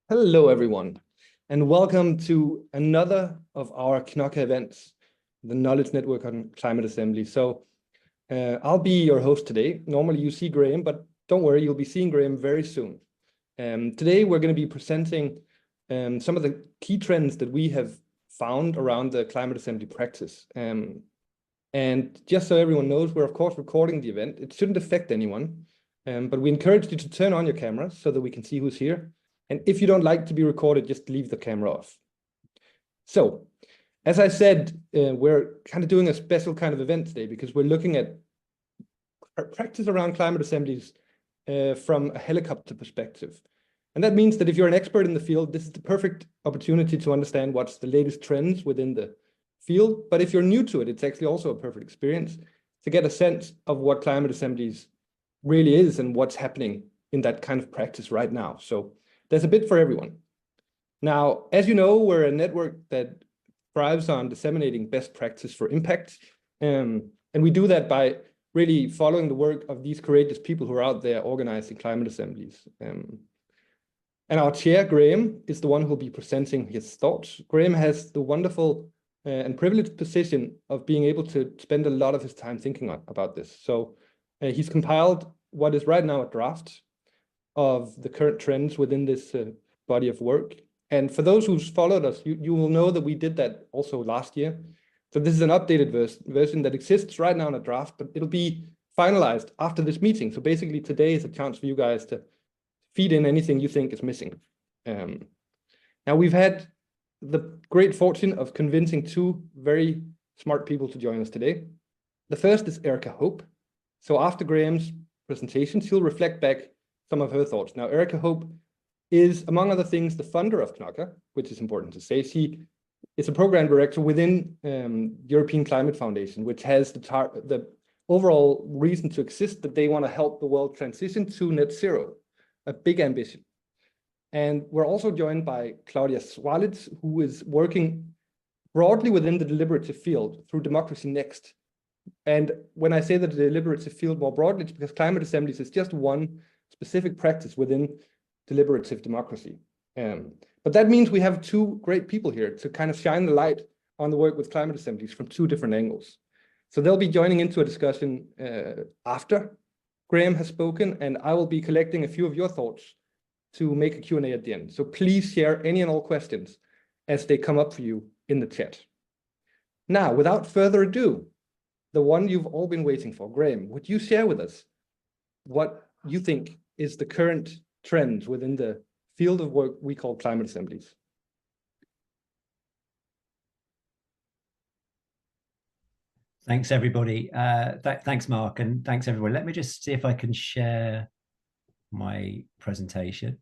Hello, everyone, and welcome to another of our Knoca events, the Knowledge Network on Climate Assembly. I'll be your host today. Normally you see Graham, but don't worry, you'll be seeing Graham very soon. Today we're going to be presenting some of the key trends that we have found around the Climate Assembly practice. And just so everyone knows, we're of course recording the event. It shouldn't affect anyone, but we encourage you to turn on your camera so that we can see who's here. And if you don't like to be recorded, just leave the camera off. So, as I said, we're kind of doing a special kind of event today because we're looking at our practice around climate assemblies from a helicopter perspective. And that means that if you're an expert in the field, this is the perfect opportunity to understand what's the latest trends within the field. But if you're new to it, it's actually also a perfect experience to get a sense of what climate assemblies really is and what's happening in that kind of practice right now. So there's a bit for everyone. Now, as you know, we're a network that thrives on disseminating best practice for impact. And we do that by really following the work of these courageous people who are out there organizing climate assemblies. And our chair, Graham, is the one who'll be presenting his thoughts. Graham has the wonderful and privileged position of being able to spend a lot of his time thinking about this. So he's compiled what is right now a draft of the current trends within this body of work. And for those who've followed us, you will know that we did that also last year. So this is an updated version that exists right now in a draft, but it'll be finalized after this meeting. So basically today is a chance for you guys to feed in anything you think is missing. Now we've had the great fortune of convincing two very smart people to join us today. The first is Erica Hope. So after Graham's presentation, she'll reflect back some of her thoughts. Now, Erica Hope is, among other things, the funder of Knoca, which is important to say. She is a program director within European Climate Foundation, which has the overall reason to exist that they want to help the world transition to net zero, a big ambition. And we're also joined by Claudia, who is working broadly within the deliberative field through DemocracyNext. And when I say the deliberative field more broadly, it's because climate assemblies is just one specific practice within deliberative democracy. But that means we have two great people here to kind of shine the light on the work with climate assemblies from two different angles. So they'll be joining into a discussion after Graham has spoken, and I will be collecting a few of your thoughts to make a Q&A at the end. So please share any and all questions as they come up for you in the chat. Now, without further ado, the one you've all been waiting for, Graham, would you share with us what you think is the current trend within the field of work we call climate assemblies? Thanks, everybody. Thanks, Mark, and thanks, everyone. Let me just see if I can share my presentation.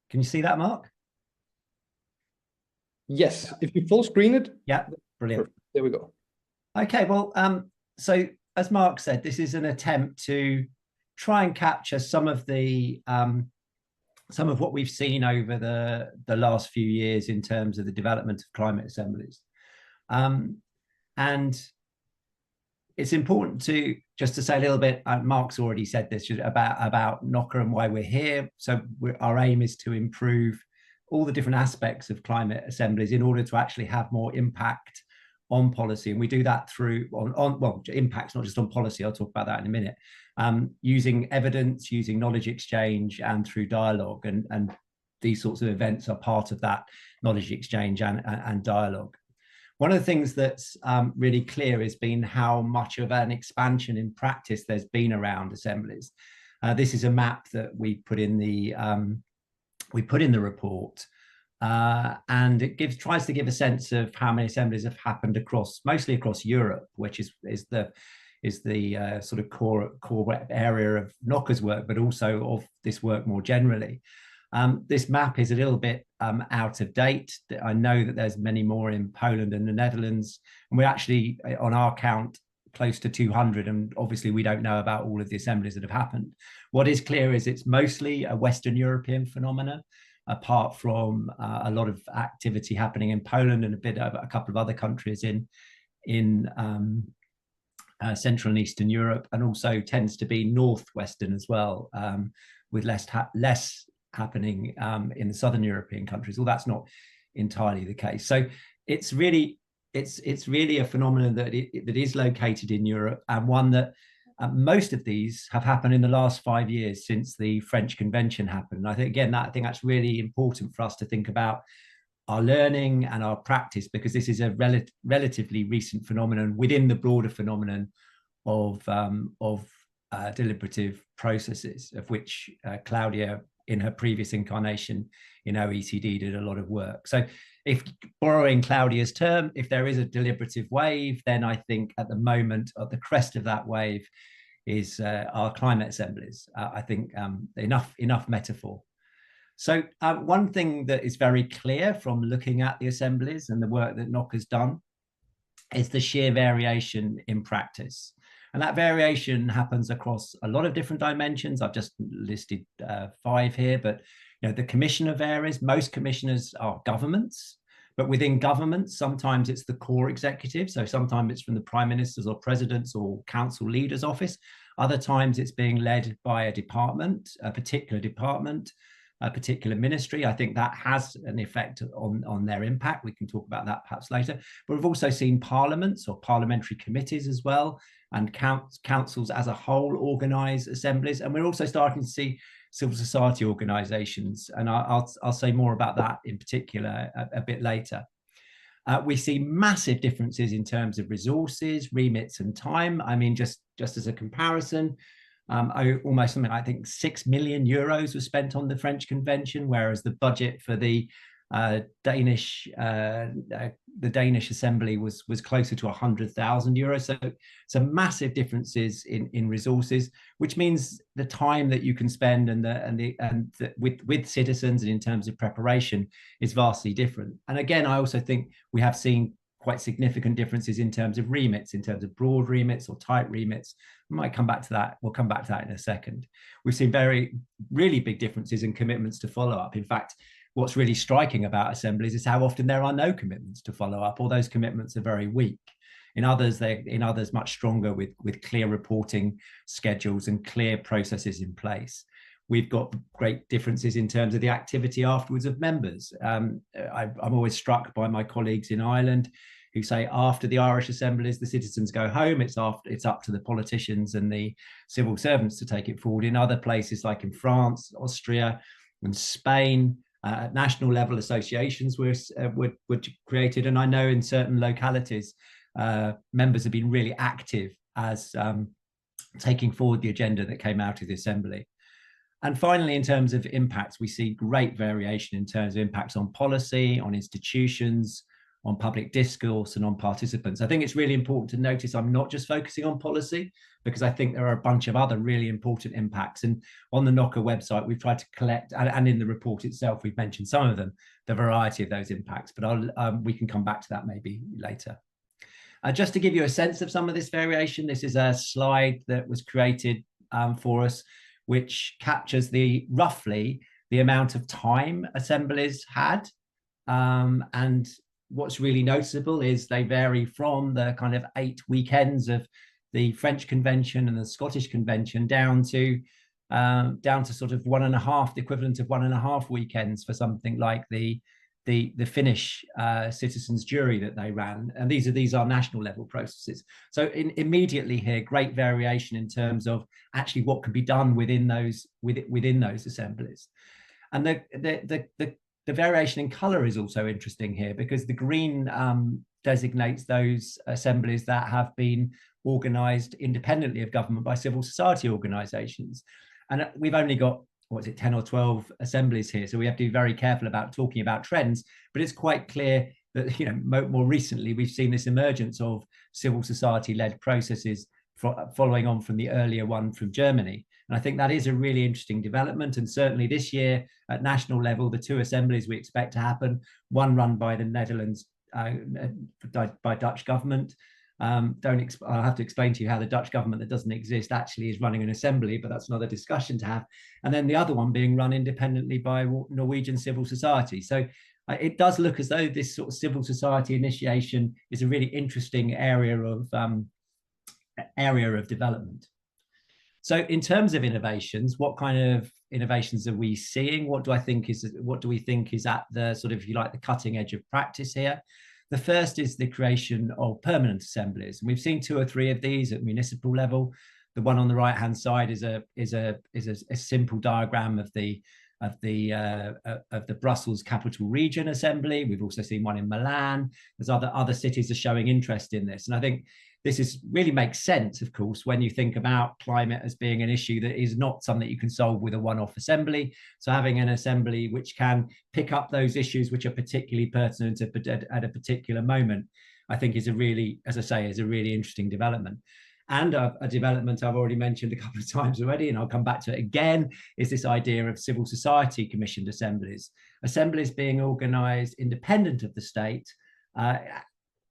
Can you see that, Mark? Yes, if you full screen it. Yeah, brilliant. Perfect. There we go. Okay, well, so as Mark said, this is an attempt to try and capture some of what we've seen over the last few years in terms of the development of climate assemblies. And it's important to just to say a little bit, Mark's already said this, about Knoca and why we're here. So our aim is to improve all the different aspects of climate assemblies in order to actually have more impact on policy. And we do that through well, impacts not just on policy, I'll talk about that in a minute, using evidence, using knowledge exchange, and through dialogue. And these sorts of events are part of that knowledge exchange and dialogue. One of the things that's really clear has been how much of an expansion in practice there's been around assemblies. This is a map that we put in the report, and it tries to give a sense of how many assemblies have happened mostly across Europe, which is the sort of core area of Knoca's work, but also of this work more generally. This map is a little bit out of date. I know that there's many more in Poland and the Netherlands, and we're actually, on our count, close to 200, and obviously we don't know about all of the assemblies that have happened. What is clear is it's mostly a Western European phenomena, apart from a lot of activity happening in Poland and a couple of other countries in Central and Eastern Europe, and also tends to be Northwestern as well, with less happening in the Southern European countries. Well, that's not entirely the case. So it's really a phenomenon that is located in Europe, and one that most of these have happened in the last 5 years since the French Convention happened. And I think that's really important for us to think about our learning and our practice, because this is a relatively recent phenomenon within the broader phenomenon of deliberative processes, of which Claudia, in her previous incarnation in OECD, did a lot of work. So if, borrowing Claudia's term, if there is a deliberative wave, then I think at the moment, at the crest of that wave, is our climate assemblies. I think enough metaphor. So one thing that is very clear from looking at the assemblies and the work that Knoca's done is the sheer variation in practice. And that variation happens across a lot of different dimensions. I've just listed 5 here, but the commissioner varies. Most commissioners are governments, but within governments, sometimes it's the core executive. So sometimes it's from the prime ministers or presidents or council leaders' office. Other times it's being led by a department, a particular department, a particular ministry. I think that has an effect on their impact. We can talk about that perhaps later. But we've also seen parliaments or parliamentary committees as well, and councils as a whole organise assemblies. And we're also starting to see civil society organisations. And I'll say more about that in particular a bit later. We see massive differences in terms of resources, remits and time. I mean, just as a comparison, almost something, I think 6 million euros was spent on the French Convention, whereas the budget for the Danish Assembly was closer to 100,000 euros. So some massive differences in resources, which means the time that you can spend with citizens and in terms of preparation is vastly different. And again, I also think we have seen quite significant differences in terms of remits, in terms of broad remits or tight remits. We might come back to that. We'll come back to that in a second. We've seen really big differences in commitments to follow up. In fact, what's really striking about assemblies is how often there are no commitments to follow up, or those commitments are very weak. In others, much stronger with clear reporting schedules and clear processes in place. We've got great differences in terms of the activity afterwards of members. I'm always struck by my colleagues in Ireland who say after the Irish assemblies, the citizens go home. It's up to the politicians and the civil servants to take it forward. In other places, like in France, Austria, and Spain, at national level, associations were created. And I know in certain localities, members have been really active as taking forward the agenda that came out of the assembly. And finally, in terms of impacts, we see great variation in terms of impacts on policy, on institutions, on public discourse, and on participants. I think it's really important to notice I'm not just focusing on policy, because I think there are a bunch of other really important impacts. And on the Knoca website, we've tried to collect, and in the report itself, we've mentioned some of them, the variety of those impacts, but we can come back to that maybe later. Just to give you a sense of some of this variation, this is a slide that was created for us, which captures roughly the amount of time assemblies had. And what's really noticeable is they vary from the kind of 8 weekends of the French Convention and the Scottish Convention down to sort of 1.5, the equivalent of 1.5 weekends for something like the Finnish citizens' jury that they ran. And these are national level processes. So immediately here, great variation in terms of actually what can be done within those assemblies. And the variation in color is also interesting here, because the green designates those assemblies that have been organized independently of government by civil society organizations. And we've only got, 10 or 12 assemblies here. So we have to be very careful about talking about trends, but it's quite clear that, more recently, we've seen this emergence of civil society-led processes following on from the earlier one from Germany. And I think that is a really interesting development. And certainly this year at national level, the 2 assemblies we expect to happen, one run by the Netherlands, by Dutch government. I'll have to explain to you how the Dutch government that doesn't exist actually is running an assembly, but that's another discussion to have. And then the other one being run independently by Norwegian civil society. So it does look as though this sort of civil society initiation is a really interesting area of area of development. So in terms of innovations, what kind of innovations are we seeing? What do we think is at the sort of, if you like, the cutting edge of practice here? The first is the creation of permanent assemblies. And we've seen 2 or 3 of these at municipal level. The one on the right-hand side is a simple diagram of the Brussels Capital Region Assembly. We've also seen one in Milan. There's other cities are showing interest in this. And I think this really makes sense, of course, when you think about climate as being an issue that is not something that you can solve with a one-off assembly. So having an assembly which can pick up those issues which are particularly pertinent at a particular moment, I think is a really, as I say, is a really interesting development. And a development I've already mentioned a couple of times already, and I'll come back to it again, is this idea of civil society commissioned assemblies. Assemblies being organised independent of the state,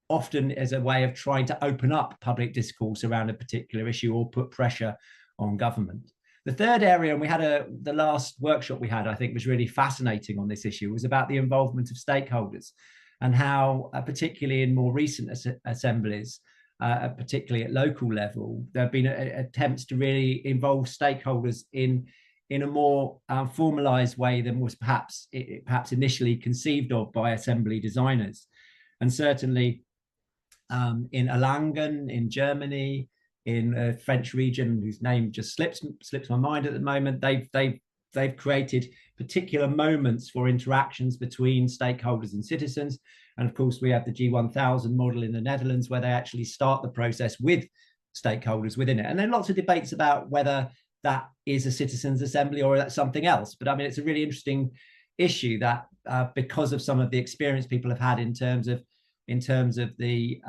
often as a way of trying to open up public discourse around a particular issue or put pressure on government. The third area, and we had the last workshop we had, I think, was really fascinating on this issue, was about the involvement of stakeholders and how, particularly in more recent assemblies, particularly at local level, there have been attempts to really involve stakeholders in a more formalized way than was perhaps initially conceived of by assembly designers. And certainly in Erlangen, in Germany, in a French region whose name just slips my mind at the moment, they've created particular moments for interactions between stakeholders and citizens. And of course, we have the G1000 model in the Netherlands, where they actually start the process with stakeholders within it. And there are lots of debates about whether that is a citizens' assembly or that's something else. But I mean, it's a really interesting issue that because of some of the experience people have had in terms of the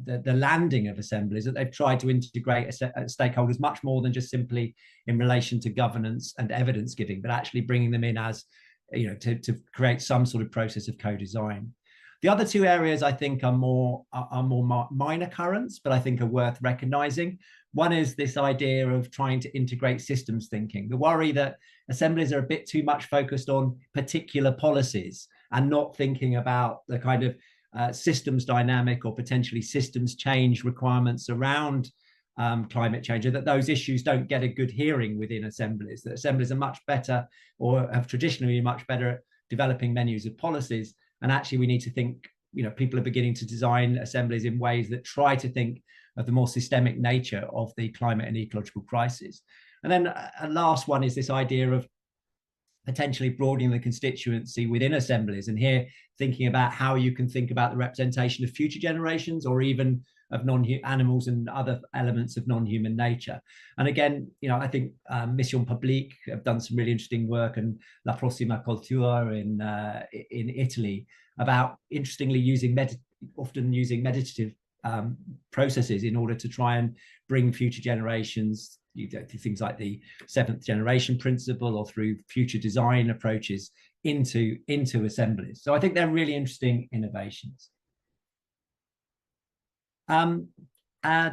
the landing of assemblies, that they've tried to integrate stakeholders much more than just simply in relation to governance and evidence giving, but actually bringing them in as, you know, to create some sort of process of co-design. The other 2 areas I think are more minor currents, but I think are worth recognizing. One is this idea of trying to integrate systems thinking. The worry that assemblies are a bit too much focused on particular policies and not thinking about the kind of systems dynamic or potentially systems change requirements around climate change, and that those issues don't get a good hearing within assemblies, that assemblies are much better, or have traditionally been much better at developing menus of policies. And actually we need to think, you know, people are beginning to design assemblies in ways that try to think of the more systemic nature of the climate and ecological crisis. And then a last one is this idea of potentially broadening the constituency within assemblies, and here thinking about how you can think about the representation of future generations, or even of non-animals and other elements of non-human nature. And again, you know, I think Mission Publique have done some really interesting work, and La Prossima Cultura in Italy, about interestingly often using meditative processes in order to try and bring future generations, things like the 7th generation principle, or through future design approaches into assemblies. So I think they're really interesting innovations.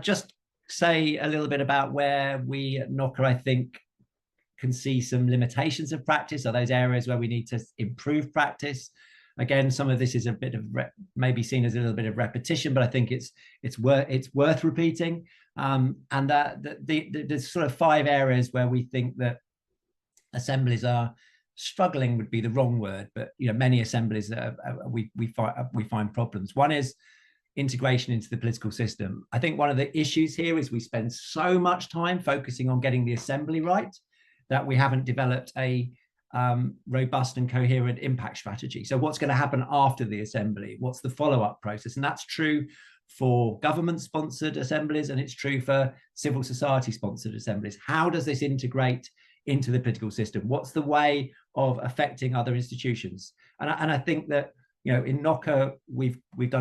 Just say a little bit about where we at Knoca, I think, can see some limitations of practice, or those areas where we need to improve practice. Again, some of this is a bit of maybe seen as a little bit of repetition, but I think it's worth repeating. And that there's sort of 5 areas where we think that assemblies are struggling, would be the wrong word, but you know, many assemblies that we find problems. One is integration into the political system. I think one of the issues here is we spend so much time focusing on getting the assembly right that we haven't developed a robust and coherent impact strategy. So what's going to happen after the assembly? What's the follow-up process? And that's true for government-sponsored assemblies, and it's true for civil society-sponsored assemblies. How does this integrate into the political system? What's the way of affecting other institutions? And I think that, you know, in Knoca, we've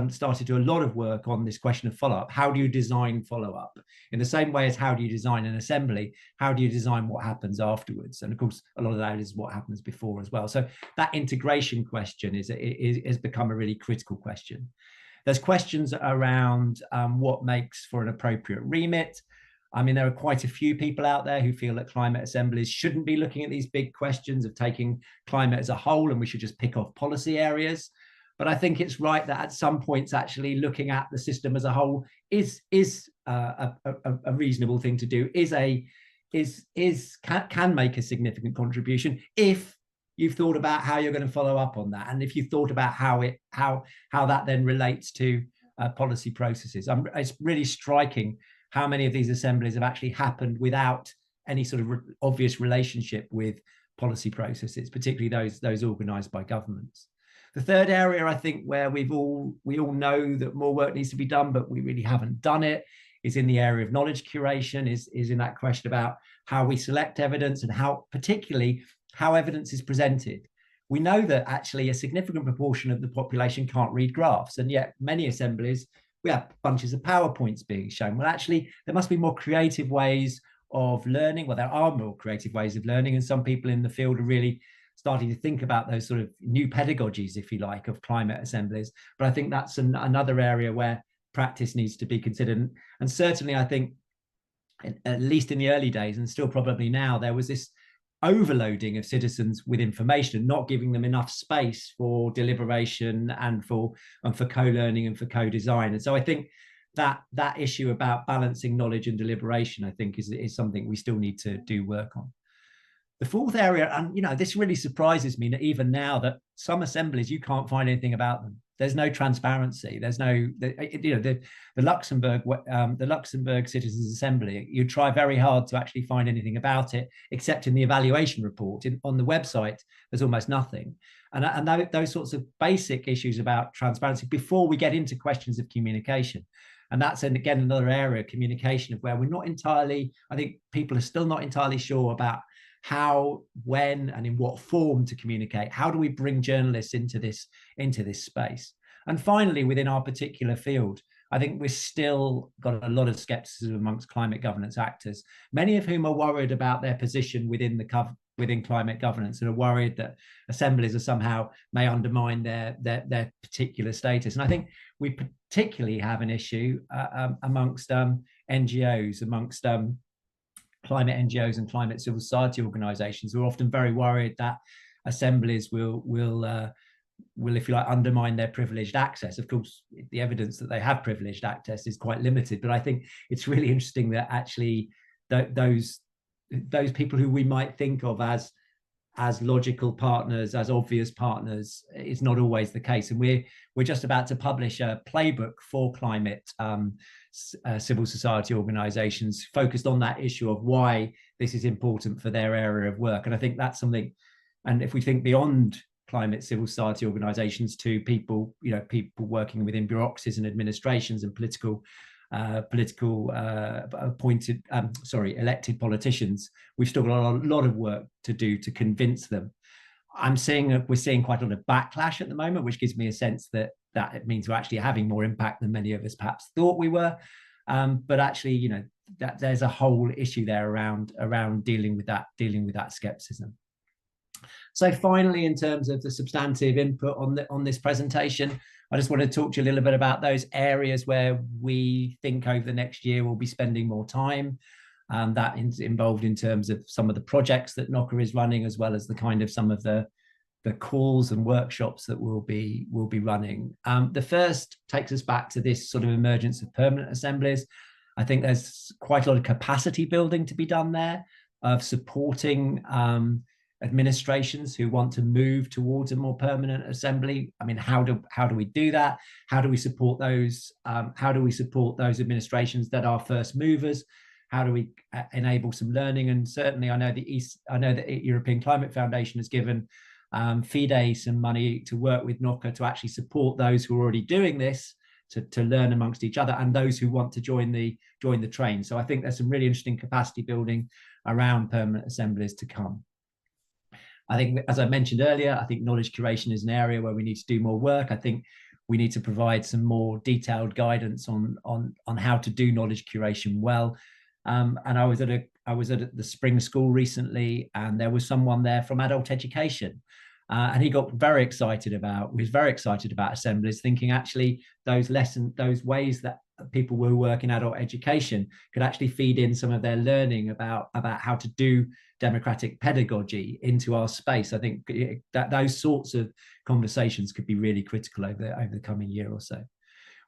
started to do a lot of work on this question of follow-up. How do you design follow-up? In the same way as how do you design an assembly, how do you design what happens afterwards? And of course, a lot of that is what happens before as well. So that integration question has become a really critical question. There's questions around what makes for an appropriate remit. I mean, there are quite a few people out there who feel that climate assemblies shouldn't be looking at these big questions of taking climate as a whole, and we should just pick off policy areas. But I think it's right that at some points, actually looking at the system as a whole is a reasonable thing to do, can make a significant contribution if you've thought about how you're going to follow up on that, and if you've thought about how that then relates to policy processes. It's really striking how many of these assemblies have actually happened without any sort of obvious relationship with policy processes, particularly those organized by governments. The third area, I think, where we all know that more work needs to be done, but we really haven't done it, is in the area of knowledge curation, is in that question about how we select evidence and particularly how evidence is presented. We know that actually a significant proportion of the population can't read graphs, and yet many assemblies, we have bunches of PowerPoints being shown. Well, actually, there must be more creative ways of learning. Well, there are more creative ways of learning, and some people in the field are really starting to think about those sort of new pedagogies, if you like, of climate assemblies. But I think that's another area where practice needs to be considered. And certainly, I think, at least in the early days, and still probably now, there was this overloading of citizens with information and not giving them enough space for deliberation and for co-learning and for co-design. And so I think that issue about balancing knowledge and deliberation, I think, is something we still need to do work on. The fourth area, and this really surprises me that even now, that some assemblies, you can't find anything about them. There's no transparency. There's no, the Luxembourg Citizens Assembly. You try very hard to actually find anything about it, except in the evaluation report. On the website, there's almost nothing. And those sorts of basic issues about transparency before we get into questions of communication. And that's, again, another area, communication, of where we're not entirely, I think people are still not entirely sure about how, when, and in what form to communicate. How do we bring journalists into this space? And finally, within our particular field, I think we've still got a lot of skepticism amongst climate governance actors, many of whom are worried about their position within climate governance, and are worried that assemblies are somehow may undermine their particular status. And I think we particularly have an issue amongst NGOs, amongst climate NGOs and climate civil society organizations, who are often very worried that assemblies will, if you like, undermine their privileged access. Of course, the evidence that they have privileged access is quite limited, but I think it's really interesting that actually those people who we might think of as logical partners, as obvious partners, is not always the case. And we're just about to publish a playbook for climate civil society organizations focused on that issue of why this is important for their area of work. And I think that's something, and if we think beyond climate civil society organizations to people working within bureaucracies and administrations and elected politicians, we've still got a lot of work to do to convince them. We're seeing quite a lot of backlash at the moment, which gives me a sense that it means we're actually having more impact than many of us perhaps thought we were. But actually, that there's a whole issue there around dealing with that skepticism. So finally, in terms of the substantive input on this presentation, I just want to talk to you a little bit about those areas where we think over the next year we'll be spending more time. That is involved in terms of some of the projects that Knoca is running, as well as the kind of some of the calls and workshops that we'll be running. The first takes us back to this sort of emergence of permanent assemblies. I think there's quite a lot of capacity building to be done there, of supporting administrations who want to move towards a more permanent assembly. I mean, how do we do that? How do we support those? How do we support those administrations that are first movers? How do we enable some learning? And certainly, I know the European Climate Foundation has given FIDE some money to work with Knoca to actually support those who are already doing this, to learn amongst each other, and those who want to join the train. So I think there's some really interesting capacity building around permanent assemblies to come. I think, as I mentioned earlier, I think knowledge curation is an area where we need to do more work. I think we need to provide some more detailed guidance on how to do knowledge curation well. And I was at the spring school recently, and there was someone there from adult education. And he got very excited about, was very excited about assemblies, thinking actually those ways that people who work in adult education could actually feed in some of their learning about how to do democratic pedagogy into our space. I think that those sorts of conversations could be really critical over the coming year or so.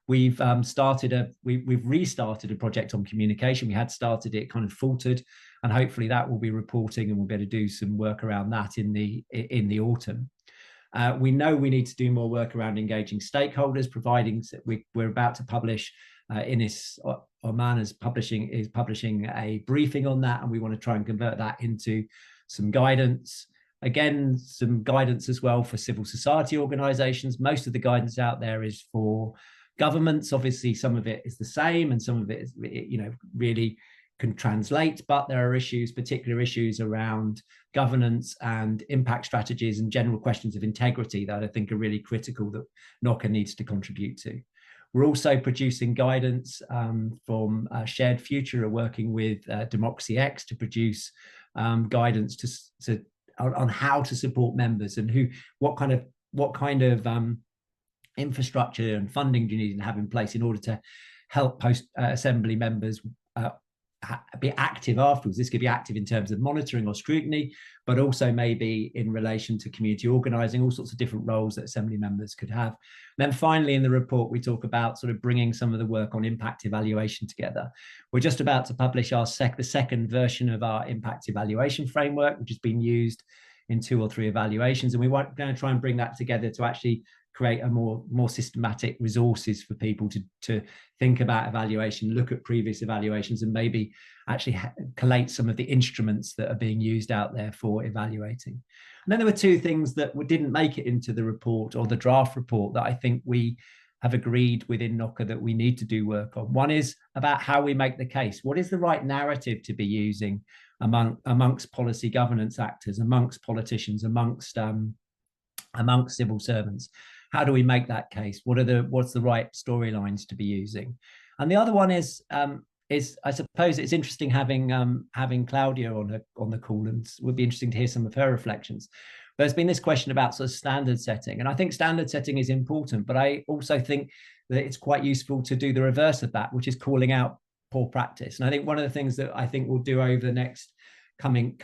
We've we've restarted a project on communication. We had started it, kind of faltered, and hopefully that will be reporting, and we'll be able to do some work around that in the autumn. We know we need to do more work around engaging stakeholders, providing we're about to publish Ines Oman is publishing a briefing on that, and we want to try and convert that into some guidance. Again, some guidance as well for civil society organizations. Most of the guidance out there is for governments. Obviously, some of it is the same, and some of it is, really can translate, but there are particular issues around governance and impact strategies and general questions of integrity that I think are really critical that Knoca needs to contribute to. We're also producing guidance from Shared Future, working with DemocracyNext to produce guidance on how to support members and what kind of infrastructure and funding do you need to have in place in order to help post-assembly members be active afterwards. This could be active in terms of monitoring or scrutiny, but also maybe in relation to community organizing, all sorts of different roles that assembly members could have. And then finally, in the report, we talk about sort of bringing some of the work on impact evaluation together. We're just about to publish the second version of our impact evaluation framework, which has been used in 2 or 3 evaluations. And we want to try and bring that together to actually create a more systematic resources for people to think about evaluation, look at previous evaluations, and maybe actually collate some of the instruments that are being used out there for evaluating. And then there were 2 things that didn't make it into the report or the draft report that I think we have agreed within Knoca that we need to do work on. One is about how we make the case. What is the right narrative to be using amongst policy governance actors, amongst politicians, amongst civil servants? How do we make that case? What's the right storylines to be using? And the other one is I suppose it's interesting having Claudia on the call, and it would be interesting to hear some of her reflections. There's been this question about sort of standard setting, and I think standard setting is important, but I also think that it's quite useful to do the reverse of that, which is calling out poor practice. And I think one of the things that I think we'll do over the next coming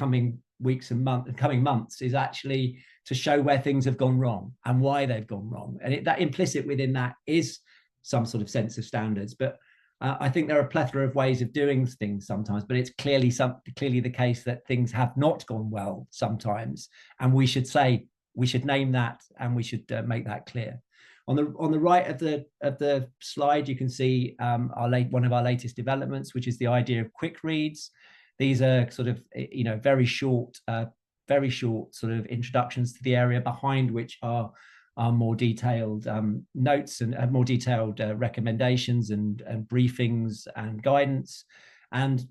weeks and coming months is actually to show where things have gone wrong and why they've gone wrong. And that implicit within that is some sort of sense of standards. But I think there are a plethora of ways of doing things sometimes, but it's clearly the case that things have not gone well sometimes. And we should name that, and we should make that clear. On the right of the slide, you can see one of our latest developments, which is the idea of quick reads. These are sort of very short sort of introductions to the area, behind which are more detailed notes and more detailed recommendations and briefings and guidance. And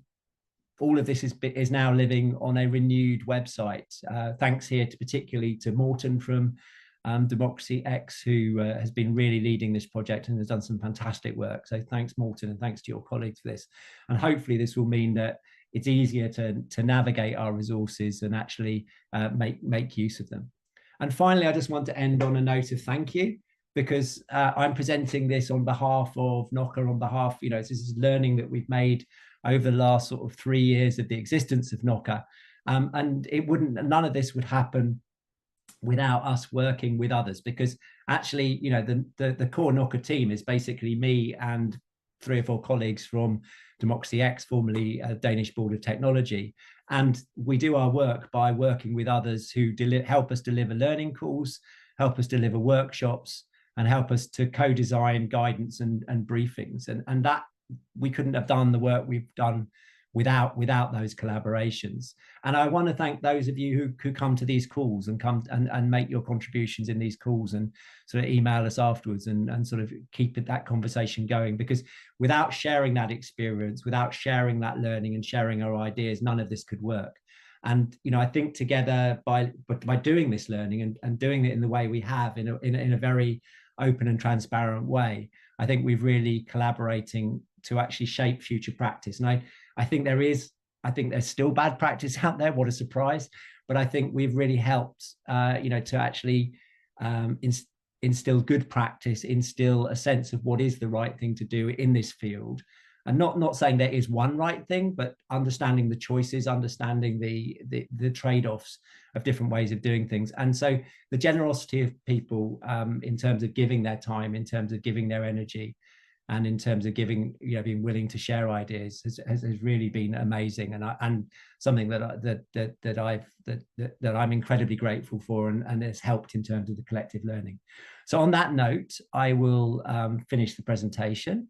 all of this is now living on a renewed website. Thanks here particularly to Morten from DemocracyNext, who has been really leading this project and has done some fantastic work. So thanks, Morten, and thanks to your colleagues for this. And hopefully this will mean that it's easier to navigate our resources and actually make use of them. And finally, I just want to end on a note of thank you, because I'm presenting this on behalf of Knoca, this is learning that we've made over the last sort of 3 years of the existence of Knoca. And none of this would happen without us working with others, because actually, the core Knoca team is basically me and 3 or 4 colleagues from DemocracyNext, formerly Danish Board of Technology. And we do our work by working with others who help us deliver learning calls, help us deliver workshops, and help us to co-design guidance and briefings. And that we couldn't have done the work we've done without those collaborations. And I want to thank those of you who come to these calls and come and make your contributions in these calls and sort of email us afterwards and sort of keep that conversation going, because without sharing that experience, without sharing that learning and sharing our ideas, none of this could work. And I think together by doing this learning and doing it in the way we have, in a very open and transparent way, I think we've really collaborating to actually shape future practice. And I think there's still bad practice out there. What a surprise. but I think we've really helped, to actually instill good practice, instill a sense of what is the right thing to do in this field. And not saying there is one right thing, but understanding the choices, understanding the trade-offs of different ways of doing things. And so the generosity of people in terms of giving their time, in terms of giving their energy, and in terms of giving, being willing to share ideas has really been amazing, and something that I'm incredibly grateful for, and has helped in terms of the collective learning. So on that note, I will finish the presentation,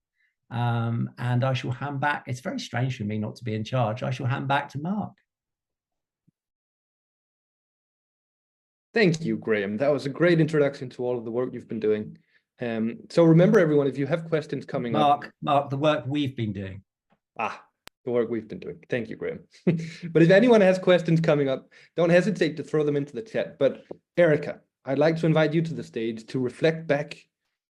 and I shall hand back. It's very strange for me not to be in charge. I shall hand back to Mark. Thank you, Graham. That was a great introduction to all of the work you've been doing. So remember, everyone, if you have questions coming up. Mark, the work we've been doing. The work we've been doing. Thank you, Graham. But if anyone has questions coming up, don't hesitate to throw them into the chat. But Erica, I'd like to invite you to the stage to reflect back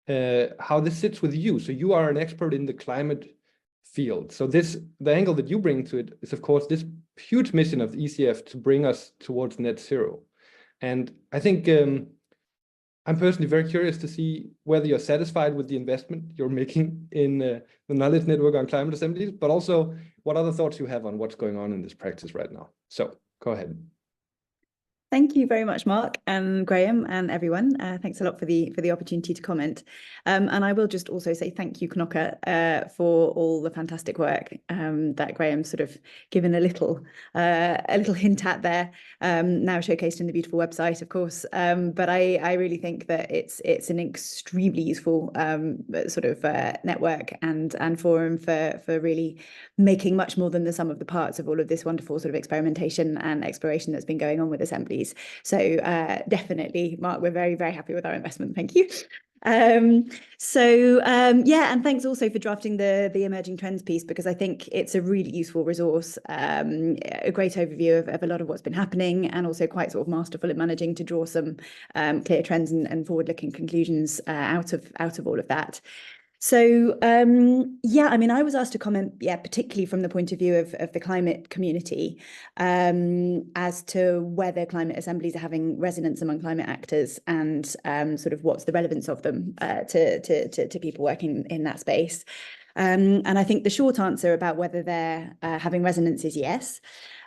how this sits with you. So you are an expert in the climate field. So the angle that you bring to it is, of course, this huge mission of the ECF to bring us towards net zero. And I think I'm personally very curious to see whether you're satisfied with the investment you're making in the knowledge network on climate assemblies, but also what other thoughts you have on what's going on in this practice right now. So go ahead. Thank you very much, Mark and Graham and everyone. Thanks a lot for the opportunity to comment. And I will just also say thank you, Knoca, for all the fantastic work that Graham sort of given a little hint at there, now showcased in the beautiful website, of course. But I really think that it's an extremely useful sort of network and forum for really making much more than the sum of the parts of all of this wonderful sort of experimentation and exploration that's been going on with assemblies. So definitely, Mark, we're very, very happy with our investment. Thank you. And thanks also for drafting the emerging trends piece, because I think it's a really useful resource, a great overview of a lot of what's been happening, and also quite sort of masterful at managing to draw some clear trends and forward-looking conclusions out of all of that. So, I mean, I was asked to comment, particularly from the point of view of the climate community, as to whether climate assemblies are having resonance among climate actors, and sort of what's the relevance of them to people working in that space. And I think the short answer about whether they're having resonance is yes.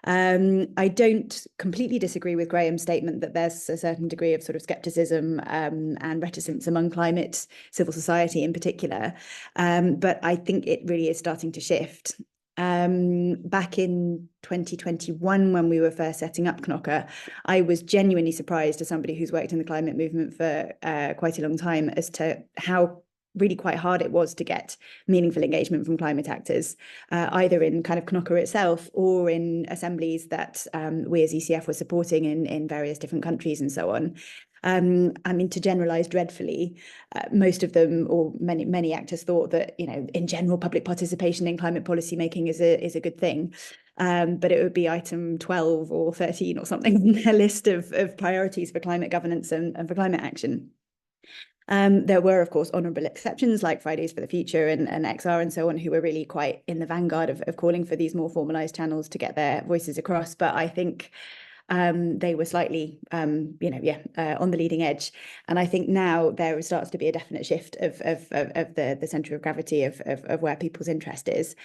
I don't completely disagree with Graham's statement that there's a certain degree of sort of skepticism and reticence among climate civil society in particular. But I think it really is starting to shift. Back in 2021, when we were first setting up Knoca, I was genuinely surprised, as somebody who's worked in the climate movement for quite a long time, as to how really quite hard it was to get meaningful engagement from climate actors, either in kind of Knoca itself or in assemblies that we as ECF were supporting in various different countries and so on. I mean, to generalize dreadfully, most of them, or many actors, thought that, in general, public participation in climate policy making is a good thing. But it would be item 12 or 13 or something on their list of priorities for climate governance and for climate action. There were, of course, honourable exceptions like Fridays for the Future and XR and so on, who were really quite in the vanguard of calling for these more formalised channels to get their voices across. But I think they were slightly, on the leading edge. And I think now there starts to be a definite shift of the centre of gravity of where people's interest is.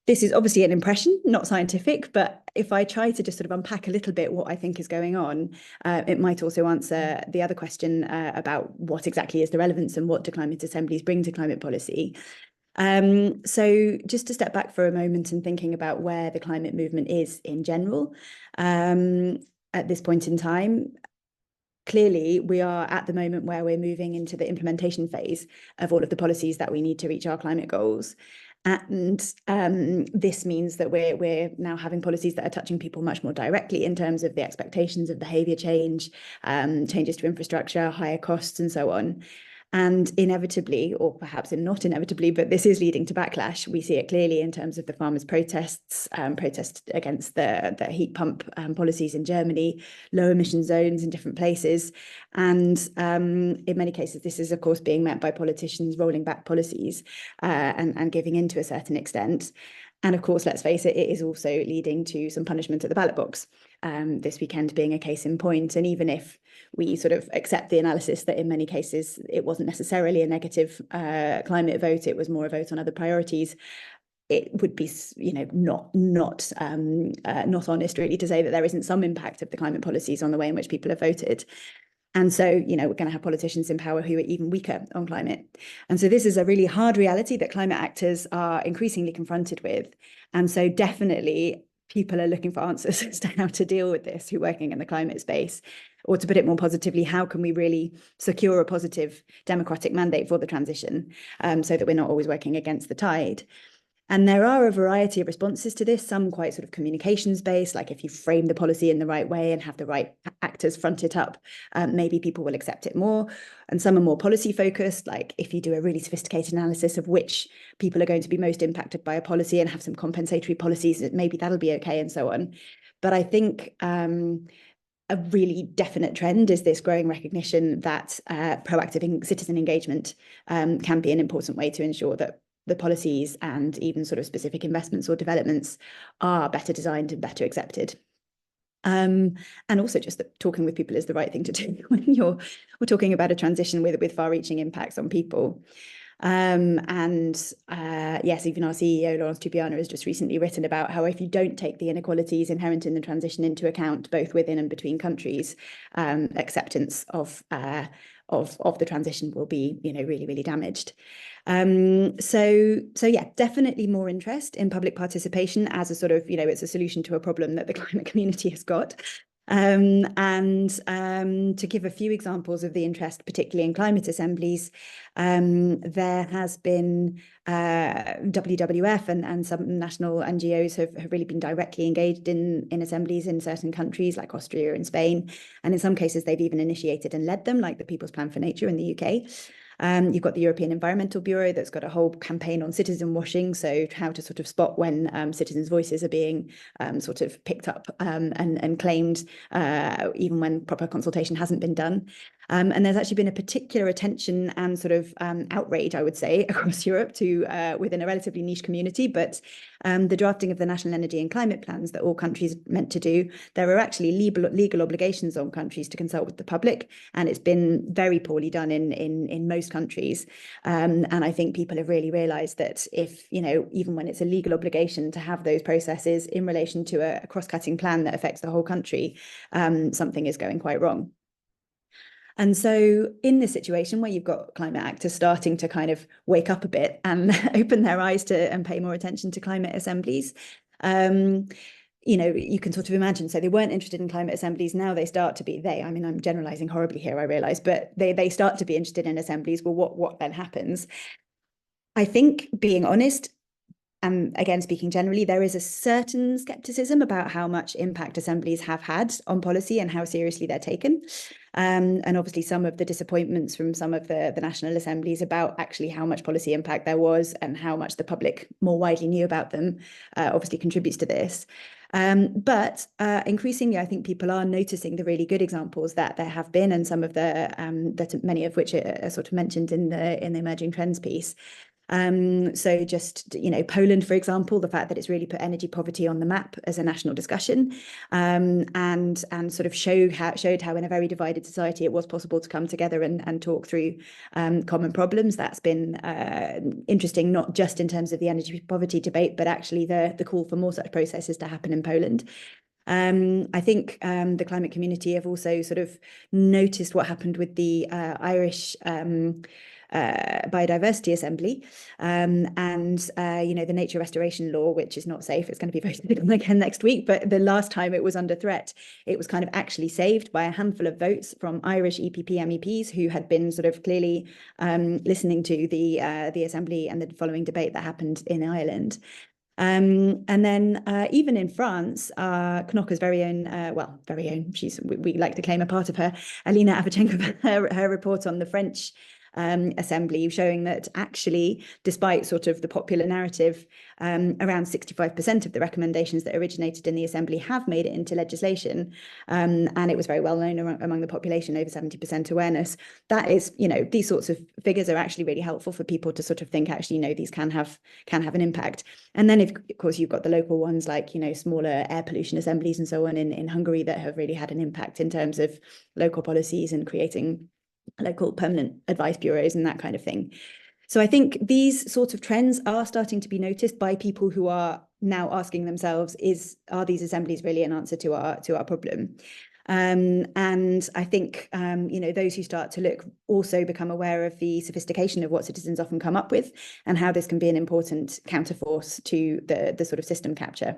This is obviously an impression, not scientific, but if I try to just sort of unpack a little bit what I think is going on, it might also answer the other question about what exactly is the relevance and what do climate assemblies bring to climate policy. So just to step back for a moment and thinking about where the climate movement is in general at this point in time. Clearly, we are at the moment where we're moving into the implementation phase of all of the policies that we need to reach our climate goals. And this means that we're now having policies that are touching people much more directly in terms of the expectations of behaviour change, changes to infrastructure, higher costs and so on. And inevitably, or perhaps not inevitably, but this is leading to backlash. We see it clearly in terms of the farmers' protests against the heat pump policies in Germany, low emission zones in different places. And in many cases, this is, of course, being met by politicians rolling back policies and giving in to a certain extent. And of course, let's face it, it is also leading to some punishment at the ballot box. this weekend being a case in point. And even if we sort of accept the analysis that in many cases it wasn't necessarily a negative climate vote, it was more a vote on other priorities, it would be, you know, not honest really to say that there isn't some impact of the climate policies on the way in which people have voted. And so, you know, we're going to have politicians in power who are even weaker on climate. And so this is a really hard reality that climate actors are increasingly confronted with. And so definitely people are looking for answers as to how to deal with this, who are working in the climate space. Or to put it more positively, how can we really secure a positive democratic mandate for the transition so that we're not always working against the tide? And there are a variety of responses to this, some quite sort of communications based, like if you frame the policy in the right way and have the right actors front it up, maybe people will accept it more. And some are more policy focused, like if you do a really sophisticated analysis of which people are going to be most impacted by a policy and have some compensatory policies, maybe that'll be okay and so on. But I think a really definite trend is this growing recognition that proactive citizen engagement can be an important way to ensure that the policies and even sort of specific investments or developments are better designed and better accepted. And also just that talking with people is the right thing to do when we're talking about a transition with far-reaching impacts on people. Yes, even our CEO, Laurence Tubiana, has just recently written about how if you don't take the inequalities inherent in the transition into account, both within and between countries, acceptance of the transition will be, you know, really, really damaged. So yeah, definitely more interest in public participation as a sort of, you know, it's a solution to a problem that the climate community has got. To give a few examples of the interest, particularly in climate assemblies, there has been WWF and some national NGOs have really been directly engaged in assemblies in certain countries like Austria and Spain. And in some cases, they've even initiated and led them, like the People's Plan for Nature in the UK. You've got the European Environmental Bureau that's got a whole campaign on citizen washing, so how to sort of spot when citizens' voices are being sort of picked up and claimed, even when proper consultation hasn't been done. And there's actually been a particular attention and sort of outrage, I would say, across Europe to within a relatively niche community, but the drafting of the national energy and climate plans that all countries are meant to do, there are actually legal obligations on countries to consult with the public, and it's been very poorly done in most countries. And I think people have really realised that if, you know, even when it's a legal obligation to have those processes in relation to a cross-cutting plan that affects the whole country, something is going quite wrong. And so in this situation where you've got climate actors starting to kind of wake up a bit and open their eyes to and pay more attention to climate assemblies, you know, you can sort of imagine, so they weren't interested in climate assemblies, now they start to be, I mean, I'm generalizing horribly here, I realize, but they start to be interested in assemblies. Well, what then happens? I think, being honest, and again, speaking generally, there is a certain skepticism about how much impact assemblies have had on policy and how seriously they're taken. And obviously some of the disappointments from some of the national assemblies about actually how much policy impact there was and how much the public more widely knew about them obviously contributes to this. But increasingly, I think people are noticing the really good examples that there have been, and some of the that many of which are sort of mentioned in the emerging trends piece. So just, you know, Poland, for example, the fact that it's really put energy poverty on the map as a national discussion, and sort of showed how in a very divided society it was possible to come together and talk through common problems. That's been interesting, not just in terms of the energy poverty debate, but actually the call for more such processes to happen in Poland. I think the climate community have also sort of noticed what happened with the Irish Biodiversity Assembly and you know, the nature restoration law, which is not safe. It's going to be voted on again next week, but the last time it was under threat, it was kind of actually saved by a handful of votes from Irish EPP MEPs who had been sort of clearly listening to the assembly and the following debate that happened in Ireland. And then even in France, Knoca's very own, we like to claim a part of her, Alina Avachenko, her report on the French assembly, showing that actually, despite sort of the popular narrative, around 65% of the recommendations that originated in the assembly have made it into legislation, and it was very well known among the population, over 70% awareness. That is, you know, these sorts of figures are actually really helpful for people to sort of think, actually, no, these can have an impact. And then, of course, you've got the local ones like, you know, smaller air pollution assemblies and so on in Hungary that have really had an impact in terms of local policies and creating local permanent advice bureaus and that kind of thing. So I think these sorts of trends are starting to be noticed by people who are now asking themselves, are these assemblies really an answer to our problem? And I think, you know, those who start to look also become aware of the sophistication of what citizens often come up with and how this can be an important counterforce to the sort of system capture.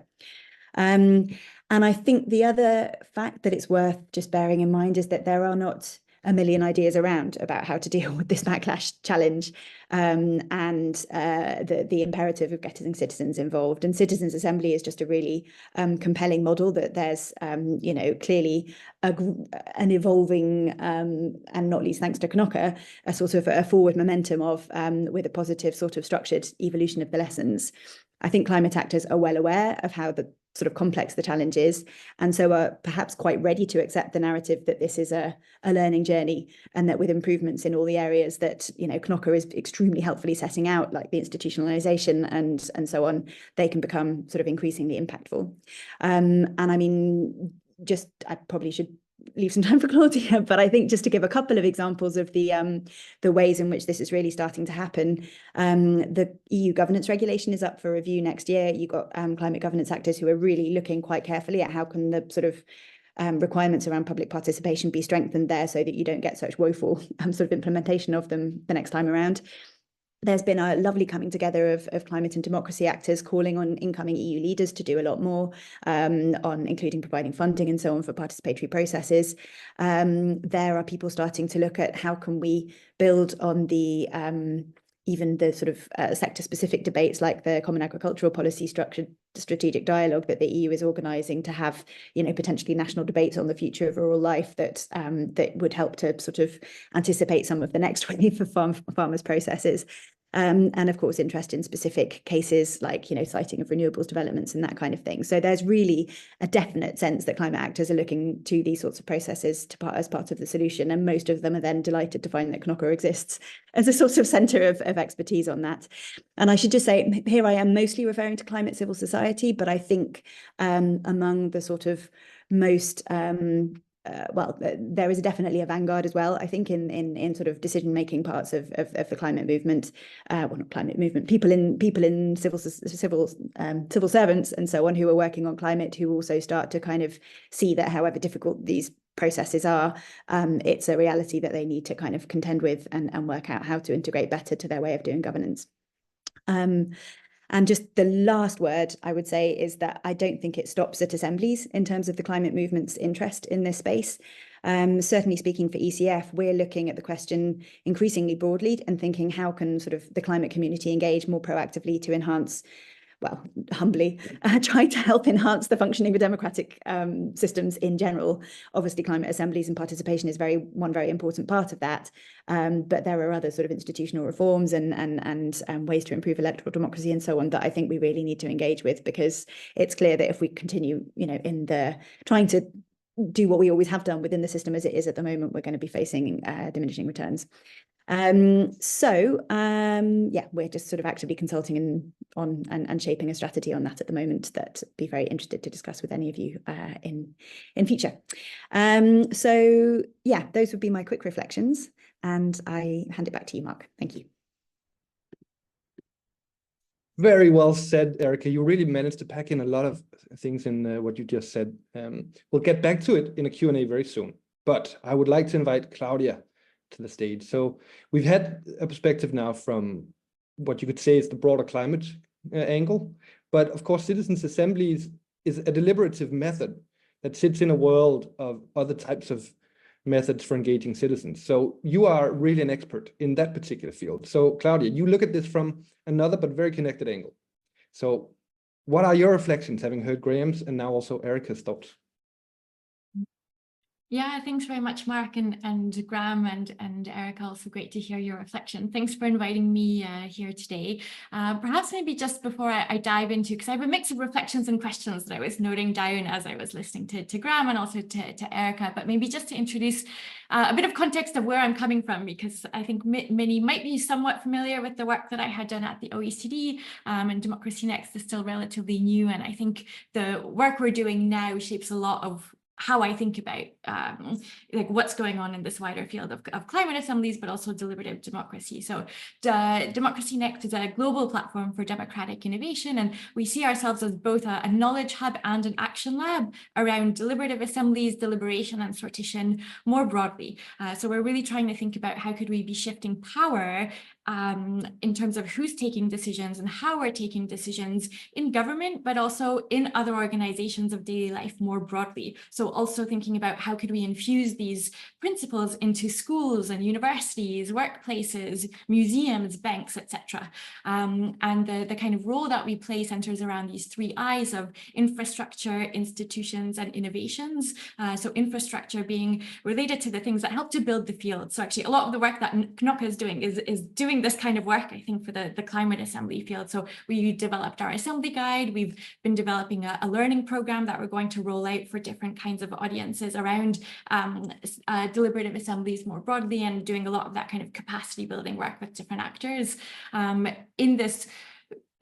And I think the other fact that it's worth just bearing in mind is that there are not a million ideas around about how to deal with this backlash challenge, and the imperative of getting citizens involved. And Citizens Assembly is just a really compelling model that there's, you know, clearly an evolving, and not least thanks to Knoca, a sort of a forward momentum of with a positive sort of structured evolution of the lessons. I think climate actors are well aware of how the sort of complex the challenge is, and so are perhaps quite ready to accept the narrative that this is a learning journey, and that with improvements in all the areas that, you know, Knoca is extremely helpfully setting out, like the institutionalization and so on, they can become sort of increasingly impactful. And I mean, I probably should leave some time for Claudia, but I think just to give a couple of examples of the ways in which this is really starting to happen. The EU governance regulation is up for review next year. You've got climate governance actors who are really looking quite carefully at how can the sort of requirements around public participation be strengthened there so that you don't get such woeful sort of implementation of them the next time around. There's been a lovely coming together of climate and democracy actors calling on incoming EU leaders to do a lot more on including providing funding and so on for participatory processes. There are people starting to look at how can we build on the even the sort of sector-specific debates like the Common Agricultural Policy strategic dialogue that the EU is organising to have, you know, potentially national debates on the future of rural life that that would help to sort of anticipate some of the next wave of farmers' processes. And of course, interest in specific cases like, you know, citing of renewables developments and that kind of thing. So there's really a definite sense that climate actors are looking to these sorts of processes as part of the solution. And most of them are then delighted to find that Knoca exists as a sort of centre of expertise on that. And I should just say, here I am mostly referring to climate civil society, but I think among the sort of most well, there is definitely a vanguard as well, I think, in sort of decision-making parts of the climate movement, well, not climate movement, people in civil servants and so on who are working on climate, who also start to kind of see that however difficult these processes are, it's a reality that they need to kind of contend with and work out how to integrate better to their way of doing governance. And just the last word I would say is that I don't think it stops at assemblies in terms of the climate movement's interest in this space. Certainly speaking for ECF, we're looking at the question increasingly broadly and thinking how can sort of the climate community engage more proactively to enhance, well, humbly, try to help enhance the functioning of democratic systems in general. Obviously, climate assemblies and participation is one very important part of that. But there are other sort of institutional reforms and ways to improve electoral democracy and so on that I think we really need to engage with, because it's clear that if we continue, you know, in the trying to do what we always have done within the system as it is at the moment, we're going to be facing diminishing returns. Yeah, we're just sort of actively consulting and shaping a strategy on that at the moment that I'd be very interested to discuss with any of you in future. So yeah, those would be my quick reflections, and I hand it back to you, Mark. Thank you. Very well said, Erica. You really managed to pack in a lot of things in what you just said. We'll get back to it in a Q&A very soon, but I would like to invite Claudia to the stage. So we've had a perspective now from what you could say is the broader climate angle, but of course Citizens Assemblies is a deliberative method that sits in a world of other types of methods for engaging citizens. So you are really an expert in that particular field. So Claudia, you look at this from another but very connected angle. So what are your reflections, having heard Graham's and now also Erica's thoughts? Yeah, thanks very much, Mark and Graham and Erica. Also great to hear your reflection. Thanks for inviting me here today. Perhaps maybe just before I dive into, because I have a mix of reflections and questions that I was noting down as I was listening to Graham and also to Erica, but maybe just to introduce a bit of context of where I'm coming from, because I think many might be somewhat familiar with the work that I had done at the OECD, and DemocracyNext is still relatively new. And I think the work we're doing now shapes a lot of how I think about like what's going on in this wider field of climate assemblies, but also deliberative democracy. So DemocracyNext is a global platform for democratic innovation, and we see ourselves as both a knowledge hub and an action lab around deliberative assemblies, deliberation and sortition more broadly. So we're really trying to think about how could we be shifting power in terms of who's taking decisions and how we're taking decisions in government, but also in other organizations of daily life more broadly. So also thinking about how could we infuse these principles into schools and universities, workplaces, museums, banks, etc. And the kind of role that we play centers around these 3 I's of infrastructure, institutions, and innovations. So infrastructure being related to the things that help to build the field. So actually a lot of the work that Knoca is doing is doing this kind of work, I think, for the climate assembly field. So we developed our assembly guide. We've been developing a learning program that we're going to roll out for different kinds of audiences around deliberative assemblies more broadly, and doing a lot of that kind of capacity building work with different actors in this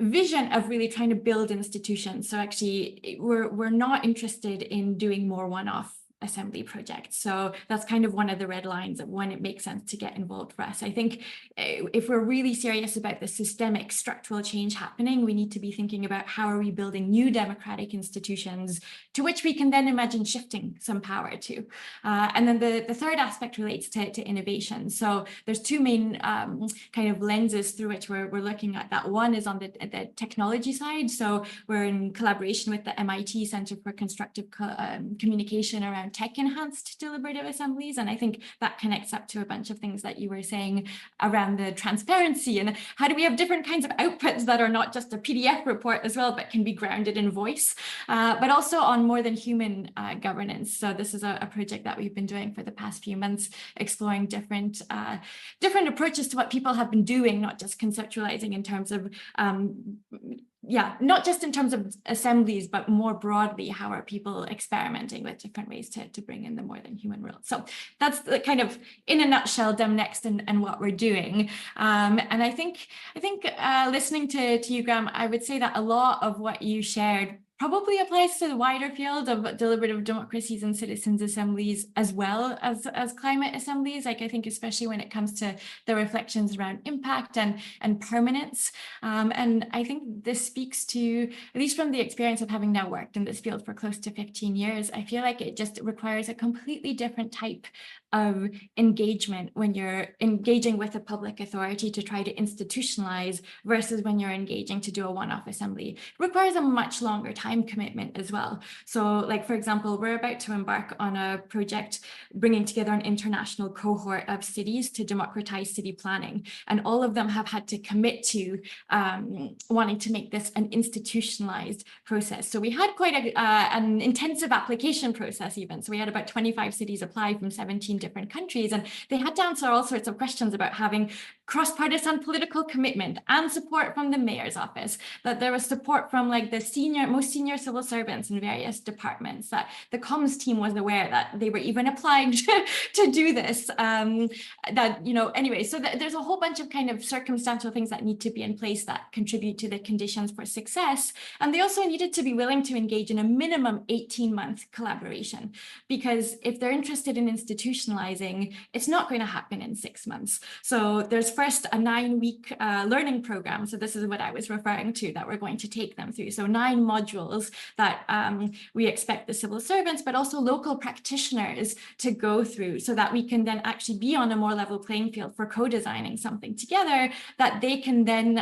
vision of really trying to build institutions. So actually we're not interested in doing more one-off assembly projects. So that's kind of one of the red lines of when it makes sense to get involved for us. I think if we're really serious about the systemic structural change happening, we need to be thinking about how are we building new democratic institutions to which we can then imagine shifting some power to. And then the third aspect relates to innovation. So there's 2 main kind of lenses through which we're looking at that. One is on the technology side. So we're in collaboration with the MIT Center for Constructive Communication around tech-enhanced deliberative assemblies. And I think that connects up to a bunch of things that you were saying around the transparency and how do we have different kinds of outputs that are not just a PDF report as well, but can be grounded in voice, but also on more than human governance. So this is a project that we've been doing for the past few months, exploring different approaches to what people have been doing, not just conceptualizing in terms of not just in terms of assemblies, but more broadly, how are people experimenting with different ways to bring in the more than human world. So that's the kind of, in a nutshell, DemNext and what we're doing. And I think listening to you, Graham, I would say that a lot of what you shared probably applies to the wider field of deliberative democracies and citizens' assemblies as well as climate assemblies. Like, I think especially when it comes to the reflections around impact and permanence. And I think this speaks to, at least from the experience of having now worked in this field for close to 15 years, I feel like it just requires a completely different type of engagement when you're engaging with a public authority to try to institutionalize versus when you're engaging to do a one-off assembly. It requires a much longer time commitment as well. So, like, for example, we're about to embark on a project bringing together an international cohort of cities to democratize city planning, and all of them have had to commit to wanting to make this an institutionalized process. So we had quite an intensive application process even. So we had about 25 cities apply from 17 different countries, and they had to answer all sorts of questions about having cross-partisan political commitment and support from the mayor's office, that there was support from like the most senior civil servants in various departments, that the comms team was aware that they were even applying to do this, that, you know, anyway, so there's a whole bunch of kind of circumstantial things that need to be in place that contribute to the conditions for success. And they also needed to be willing to engage in a minimum 18-month collaboration, because if they're interested in institutionalizing, it's not going to happen in 6 months. So there's first a 9-week learning program. So this is what I was referring to, that we're going to take them through. So 9 modules that we expect the civil servants, but also local practitioners to go through, so that we can then actually be on a more level playing field for co-designing something together that they can then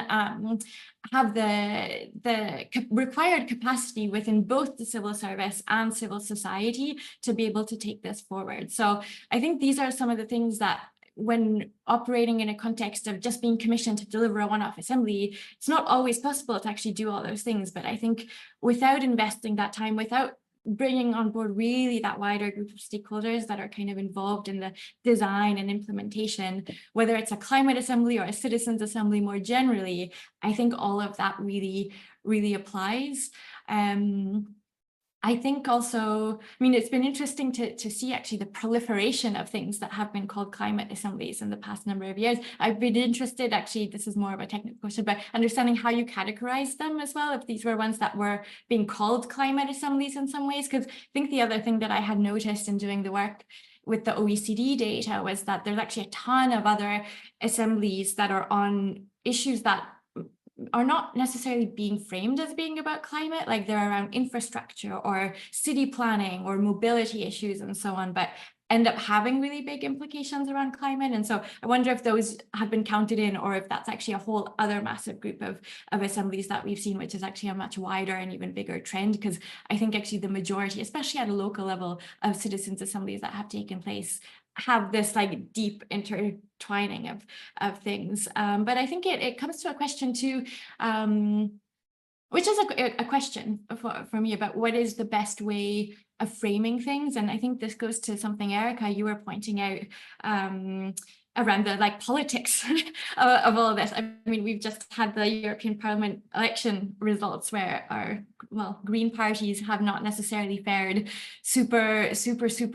have the required capacity within both the civil service and civil society to be able to take this forward. So I think these are some of the things that, when operating in a context of just being commissioned to deliver a one-off assembly, it's not always possible to actually do all those things. But I think without investing that time, without bringing on board really that wider group of stakeholders that are kind of involved in the design and implementation, whether it's a climate assembly or a citizens assembly more generally, I think all of that really, really applies. I think also, I mean, it's been interesting to see actually the proliferation of things that have been called climate assemblies in the past number of years. I've been interested, actually, this is more of a technical question, but understanding how you categorize them as well, if these were ones that were being called climate assemblies in some ways, because I think the other thing that I had noticed in doing the work with the OECD data was that there's actually a ton of other assemblies that are on issues that are not necessarily being framed as being about climate, like they're around infrastructure or city planning or mobility issues and so on, but end up having really big implications around climate. And so I wonder if those have been counted in, or if that's actually a whole other massive group of assemblies that we've seen, which is actually a much wider and even bigger trend, because I think actually the majority, especially at a local level, of citizens assemblies that have taken place have this like deep intertwining of things. But I think it comes to a question too, which is a question for me about what is the best way of framing things. And I think this goes to something, Erica, you were pointing out around the like politics of all of this. I mean, we've just had the European Parliament election results where our, well, Green parties have not necessarily fared super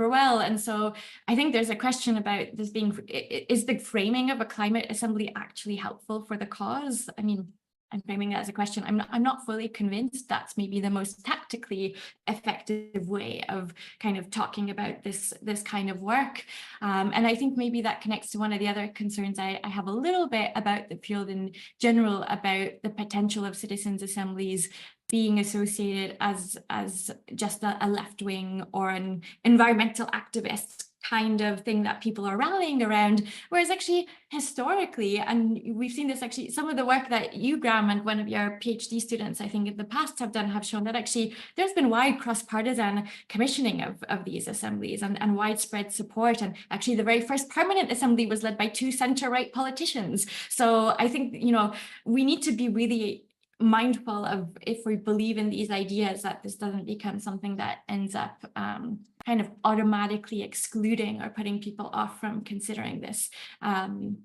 well. And so I think there's a question about this being, is the framing of a climate assembly actually helpful for the cause? I mean, I'm framing that as a question. I'm not fully convinced that's maybe the most tactically effective way of kind of talking about this kind of work. And I think maybe that connects to one of the other concerns I have a little bit about the field in general, about the potential of citizens' assemblies being associated as just a left wing or an environmental activist kind of thing that people are rallying around, whereas actually historically, and we've seen this actually, some of the work that you, Graham, and one of your PhD students, I think in the past have done, have shown that actually there's been wide cross-partisan commissioning of these assemblies and widespread support. And actually the very first permanent assembly was led by 2 center-right politicians. So I think, you know, we need to be really mindful of, if we believe in these ideas, that this doesn't become something that ends up kind of automatically excluding or putting people off from considering this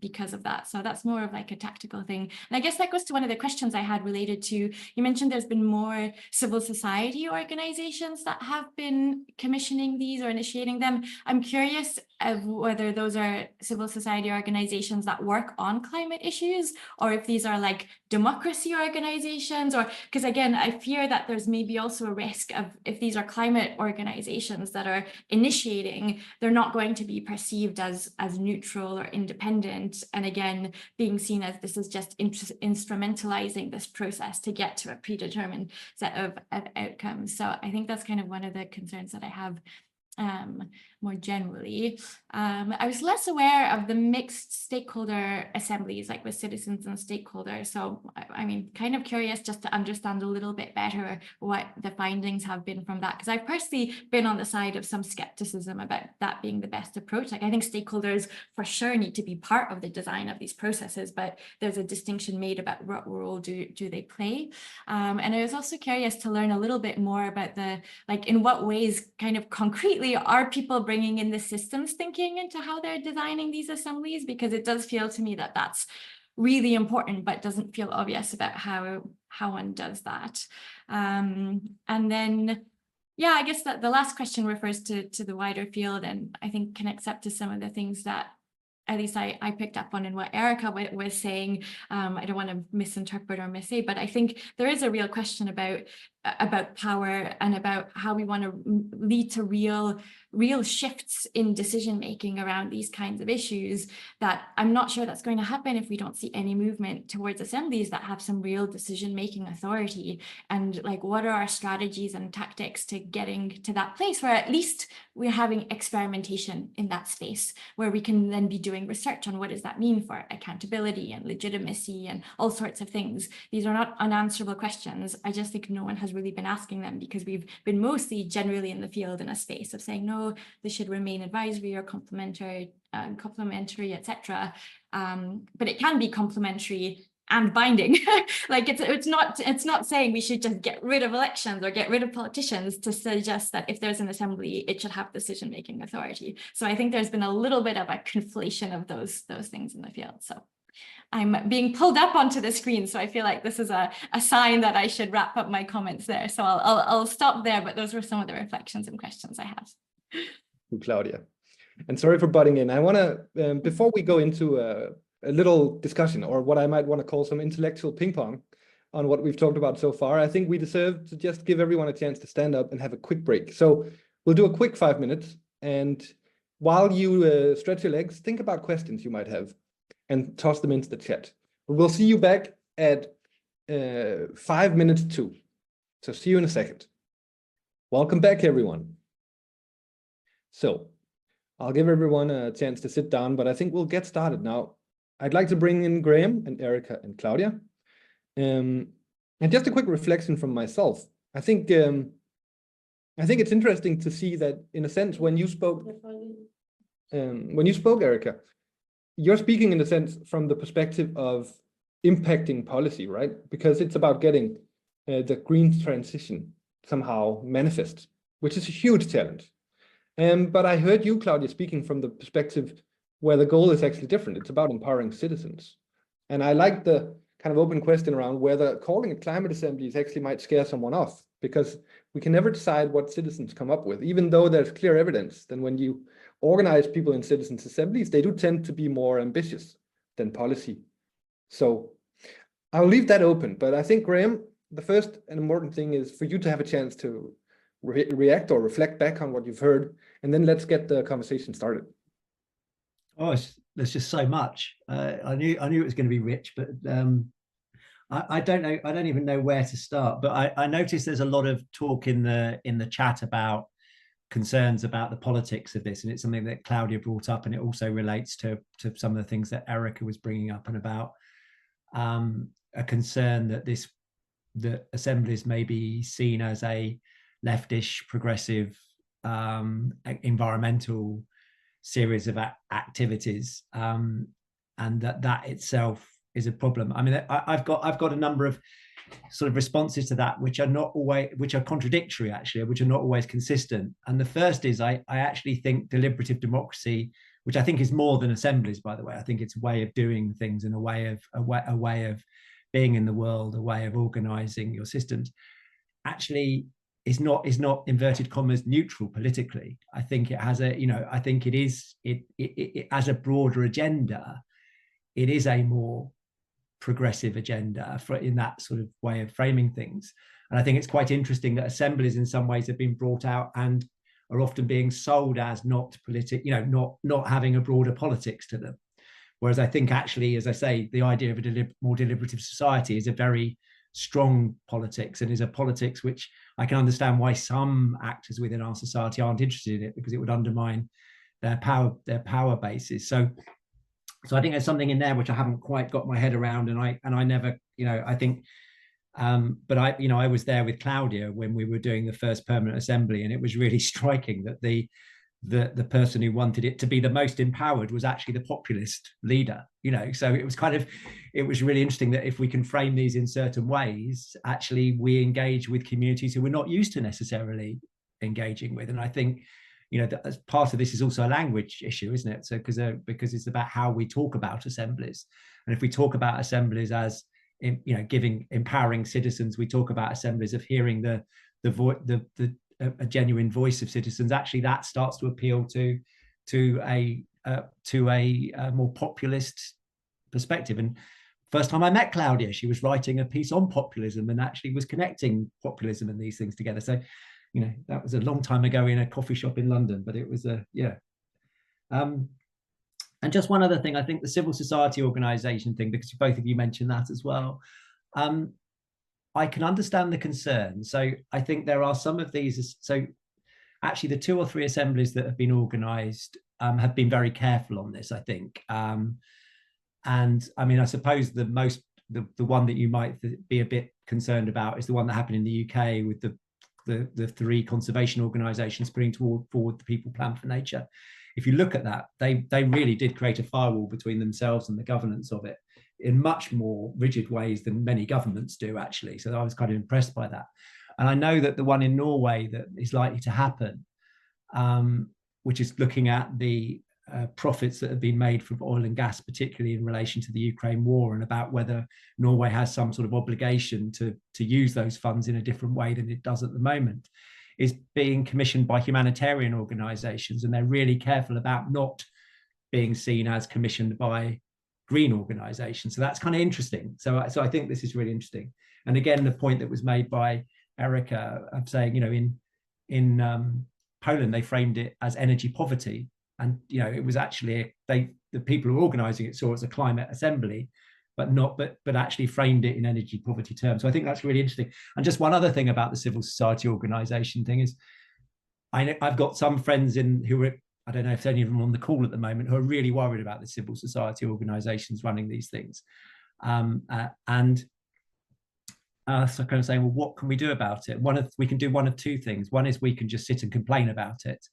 because of that. So that's more of like a tactical thing. And I guess that goes to one of the questions I had related to, you mentioned there's been more civil society organizations that have been commissioning these or initiating them. I'm curious of whether those are civil society organizations that work on climate issues, or if these are like democracy organizations, or because again, I fear that there's maybe also a risk of, if these are climate organizations that are initiating, they're not going to be perceived as neutral or independent, and again being seen as this is just instrumentalizing this process to get to a predetermined set of outcomes. So I think that's kind of one of the concerns that I have more generally. I was less aware of the mixed stakeholder assemblies, like with citizens and stakeholders. So I mean, kind of curious just to understand a little bit better what the findings have been from that, because I've personally been on the side of some skepticism about that being the best approach. Like I think stakeholders for sure need to be part of the design of these processes, but there's a distinction made about what role do they play. And I was also curious to learn a little bit more about the, like, in what ways kind of concretely are people bringing in the systems thinking into how they're designing these assemblies, because it does feel to me that that's really important, but doesn't feel obvious about how one does that. And then, yeah, I guess that the last question refers to the wider field, and I think connects up to some of the things that at least I picked up on in what Erica was saying. I don't want to misinterpret or missay, but I think there is a real question about power and about how we want to lead to real shifts in decision making around these kinds of issues, that I'm not sure that's going to happen if we don't see any movement towards assemblies that have some real decision making authority. And like, what are our strategies and tactics to getting to that place where at least we're having experimentation in that space, where we can then be doing research on what does that mean for accountability and legitimacy and all sorts of things. These are not unanswerable questions. I just think no one has really been asking them, because we've been mostly generally in the field in a space of saying, no, this should remain advisory or complementary, etc. But it can be complementary and binding. Like it's not saying we should just get rid of elections or get rid of politicians to suggest that if there's an assembly, it should have decision-making authority. So I think there's been a little bit of a conflation of those things in the field. So I'm being pulled up onto the screen, so I feel like this is a sign that I should wrap up my comments there. So I'll stop there, but those were some of the reflections and questions I have. Claudia, and sorry for butting in. I want to, before we go into a little discussion, or what I might want to call some intellectual ping pong on what we've talked about so far, I think we deserve to just give everyone a chance to stand up and have a quick break. So we'll do a quick 5 minutes, and while you stretch your legs, think about questions you might have and toss them into the chat. We'll see you back at 5 minutes to. So see you in a second. Welcome back, everyone. So I'll give everyone a chance to sit down, but I think we'll get started now. I'd like to bring in Graham and Erica and Claudia. And just a quick reflection from myself. I think it's interesting to see that, in a sense, when you spoke, Erica, you're speaking in a sense from the perspective of impacting policy, right? Because it's about getting the green transition somehow manifest, which is a huge challenge. But I heard you, Claudia, speaking from the perspective where the goal is actually different. It's about empowering citizens. And I like the kind of open question around whether calling it climate assemblies actually might scare someone off, because we can never decide what citizens come up with, even though there's clear evidence. Then when you organize people in citizens' assemblies, they do tend to be more ambitious than policy. So I'll leave that open. But I think, Graham, the first and important thing is for you to have a chance to react or reflect back on what you've heard, and then let's get the conversation started. Oh, there's just so much. I knew it was going to be rich, but I don't know. I don't even know where to start. But I noticed there's a lot of talk in the chat about concerns about the politics of this, and it's something that Claudia brought up, and it also relates to some of the things that Erica was bringing up, and about a concern that the assemblies may be seen as a leftish, progressive, environmental series of activities, and that itself is a problem. I mean, I've got a number of sort of responses to that, which are contradictory, actually, which are not always consistent. And the first is I actually think deliberative democracy, which I think is more than assemblies, by the way. I think it's a way of doing things, and a way of being in the world, a way of organizing your systems, actually is not inverted commas neutral politically. I think it has I think it as a broader agenda, it is a more progressive agenda in that sort of way of framing things. And I think it's quite interesting that assemblies in some ways have been brought out and are often being sold as not not having a broader politics to them. Whereas I think, actually, as I say, the idea of a more deliberative society is a very strong politics, and is a politics which I can understand why some actors within our society aren't interested in it, because it would undermine their power bases. So I think there's something in there which I haven't quite got my head around, and I never, I think, but I was there with Claudia when we were doing the first permanent assembly, and it was really striking that the person who wanted it to be the most empowered was actually the populist leader. So it was really interesting that if we can frame these in certain ways, actually we engage with communities who we're not used to necessarily engaging with. And I think, as part of this is also a language issue, isn't it? So because it's about how we talk about assemblies, and if we talk about assemblies as empowering citizens, we talk about assemblies of hearing a genuine voice of citizens. Actually, that starts to appeal to a more populist perspective. And first time I met Claudia, she was writing a piece on populism and actually was connecting populism and these things together. So, that was a long time ago in a coffee shop in London, but it was and just one other thing, I think the civil society organization thing, because both of you mentioned that as well. I can understand the concern. So I think there are some of these. So actually the 2 or 3 assemblies that have been organized have been very careful on this, I think. And I mean, I suppose the one that you might be a bit concerned about is the one that happened in the UK with the 3 conservation organizations putting forward the People Plan for Nature. If you look at that, they really did create a firewall between themselves and the governance of it, in much more rigid ways than many governments do, actually. So I was kind of impressed by that. And I know that the one in Norway that is likely to happen, which is looking at the profits that have been made from oil and gas, particularly in relation to the Ukraine war, and about whether Norway has some sort of obligation to use those funds in a different way than it does at the moment, is being commissioned by humanitarian organizations. And they're really careful about not being seen as commissioned by green organizations. So that's kind of interesting. So I think this is really interesting. And again, the point that was made by Erica of saying, you know, in Poland, they framed it as energy poverty. And, you know, it was actually, the people who were organizing it saw it as a climate assembly, but actually framed it in energy poverty terms. So I think that's really interesting. And just one other thing about the civil society organization thing is, I've got some friends who are, I don't know if any of them are on the call at the moment, who are really worried about the civil society organizations running these things. So kind of saying, well, what can we do about it? We can do one of two things. One is we can just sit and complain about it,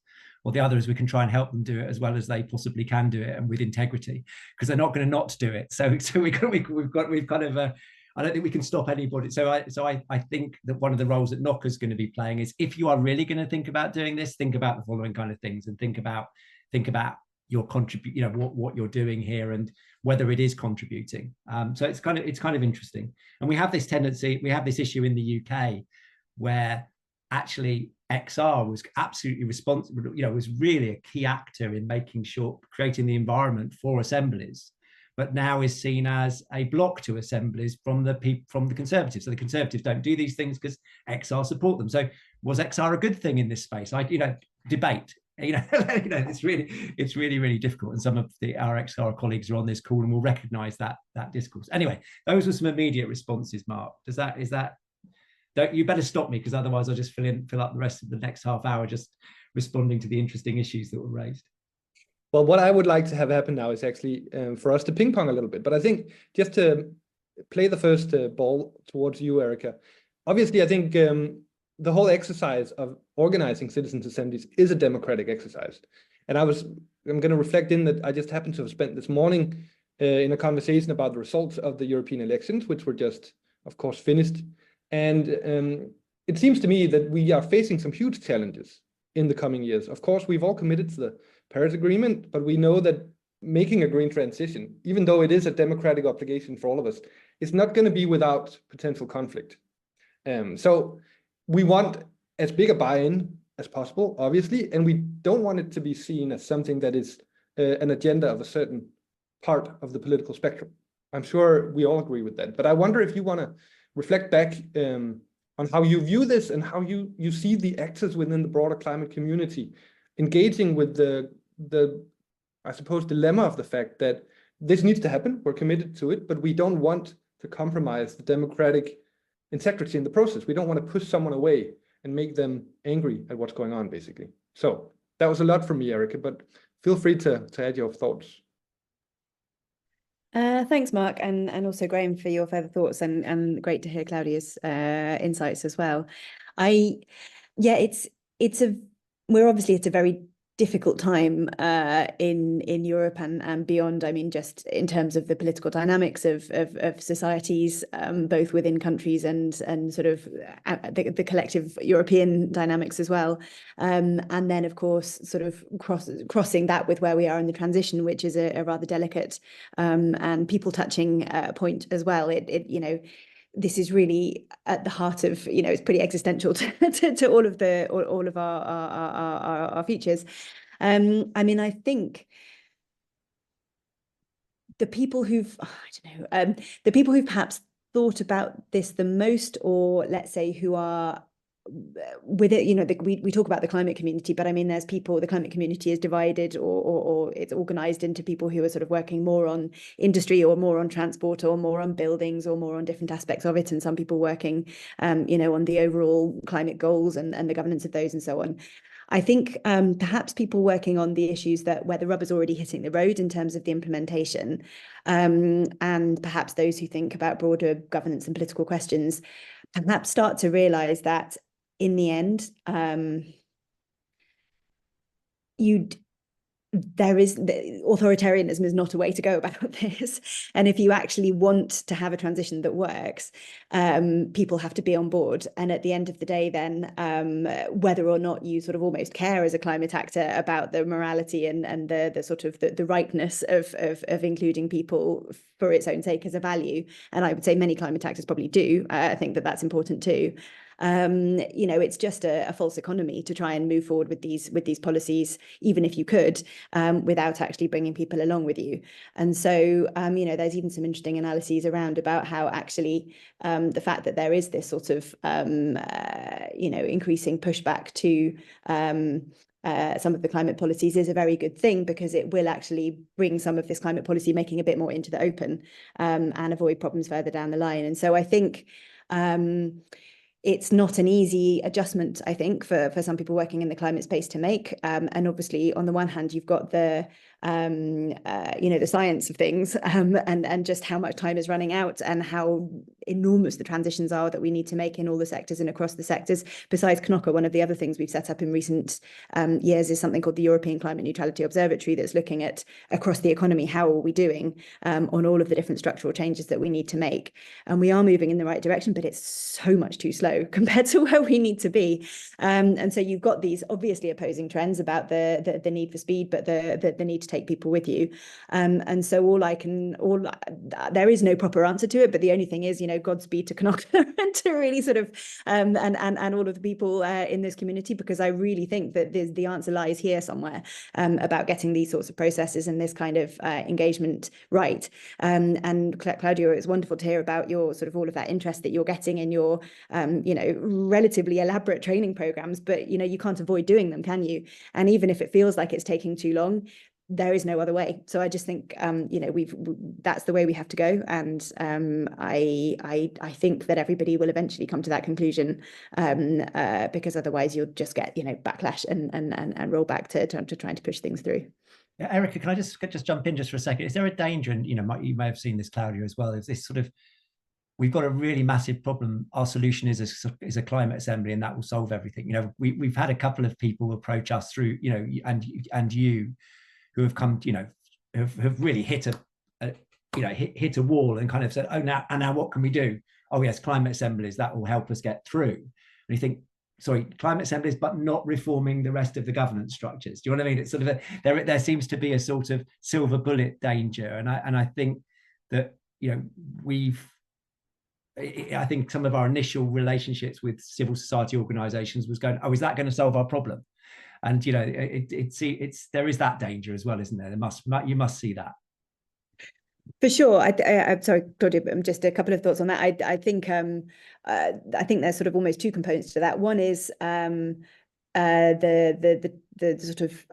or the other is we can try and help them do it as well as they possibly can do it, and with integrity, because they're not going to not do it. So we've kind of I don't think we can stop anybody. So I think that one of the roles that Knoca is going to be playing is, if you are really going to think about doing this, think about the following kind of things, and think about your contribute, you know, what you're doing here and whether it is contributing. So it's kind of interesting. And we have this tendency, we have this issue in the UK where actually XR was absolutely responsible, you know, was really a key actor in creating the environment for assemblies, but now is seen as a block to assemblies from the Conservatives. So the Conservatives don't do these things because XR support them. So was XR a good thing in this space? Debate. It's really difficult, and some of our XR colleagues are on this call and will recognize that discourse. Anyway, those were some immediate responses. Mark, you better stop me, because otherwise I'll just fill up the rest of the next half hour just responding to the interesting issues that were raised. Well, what I would like to have happen now is actually for us to ping pong a little bit. But I think just to play the first ball towards you, Erica. Obviously, I think the whole exercise of organizing citizens' assemblies is a democratic exercise. And I'm going to reflect in that I just happened to have spent this morning in a conversation about the results of the European elections, which were just, of course, finished. And it seems to me that we are facing some huge challenges in the coming years. Of course, we've all committed to the Paris Agreement, but we know that making a green transition, even though it is a democratic obligation for all of us, is not going to be without potential conflict. So we want as big a buy-in as possible, obviously, and we don't want it to be seen as something that is an agenda of a certain part of the political spectrum. I'm sure we all agree with that. But I wonder if you want to reflect back on how you view this and how you see the actors within the broader climate community engaging with the I suppose, dilemma of the fact that this needs to happen. We're committed to it, but we don't want to compromise the democratic integrity in the process. We don't want to push someone away and make them angry at what's going on, basically. So that was a lot from me, Erica, but feel free to add your thoughts. Thanks, Mark, and also Graham for your further thoughts, and great to hear Claudia's insights as well. It's a very difficult time in Europe and beyond. I mean, just in terms of the political dynamics of societies, both within countries and sort of the collective European dynamics as well. And then, of course, sort of crossing that with where we are in the transition, which is a rather delicate and people-touching point as well. This is really at the heart of, it's pretty existential to all of our futures. I mean, I think the people who've perhaps thought about this the most, or let's say who are with it, we talk about the climate community, but I mean, the climate community is divided or it's organized into people who are sort of working more on industry or more on transport or more on buildings or more on different aspects of it, and some people working on the overall climate goals and the governance of those and so on. I think perhaps people working on the issues where the rubber's already hitting the road in terms of the implementation, and perhaps those who think about broader governance and political questions perhaps start to realize that in the end, authoritarianism is not a way to go about this. And if you actually want to have a transition that works, people have to be on board. And at the end of the day, then whether or not you sort of almost care as a climate actor about the morality and the sort of the rightness of including people for its own sake as a value, and I would say many climate actors probably do, I think that that's important too. You know, it's just a false economy to try and move forward with these policies, even if you could, without actually bringing people along with you. And so, you know, there's even some interesting analyses around about how actually the fact that there is this sort of, you know, increasing pushback to some of the climate policies is a very good thing, because it will actually bring some of this climate policy making a bit more into the open, and avoid problems further down the line. And so I think it's not an easy adjustment, I think, for some people working in the climate space to make. And obviously, on the one hand, you've got the you know, the science of things, and just how much time is running out and how enormous the transitions are that we need to make in all the sectors and across the sectors. Besides Knoca, one of the other things we've set up in recent years is something called the European Climate Neutrality Observatory, that's looking at across the economy, how are we doing on all of the different structural changes that we need to make. And we are moving in the right direction, but it's so much too slow compared to where we need to be. And so you've got these obviously opposing trends about the need for speed, but the need to take people with you. And so there is no proper answer to it, but the only thing is, you know, Godspeed to Knoca and to really sort of and all of the people in this community, because I really think that the answer lies here somewhere, about getting these sorts of processes and this kind of engagement right. And Claudia, it's wonderful to hear about your sort of all of that interest that you're getting in your you know, relatively elaborate training programs, but you know, you can't avoid doing them, can you? And even if it feels like it's taking too long, there is no other way. So I just think you know, that's the way we have to go, and I think that everybody will eventually come to that conclusion, because otherwise you'll just get, you know, backlash and roll back to trying to push things through. Yeah, Erica, can I just jump in just for a second? Is there a danger, and you know, you may have seen this, Claudia, as well, is this sort of, we've got a really massive problem. Our solution is a climate assembly, and that will solve everything. You know, we've had a couple of people approach us through, you know, and you, who have come, you know, have really hit a wall and kind of said, oh, now what can we do? Oh yes, climate assemblies, that will help us get through. And you think, sorry, climate assemblies, but not reforming the rest of the governance structures. Do you know what I mean? It's sort of there seems to be a sort of silver bullet danger, and I think that, you know, I think some of our initial relationships with civil society organizations was going, oh, is that going to solve our problem? And, you know, there is that danger as well, isn't there? You must see that. For sure. I'm sorry, Claudia, just a couple of thoughts on that. I think there's sort of almost two components to that. One is the sort of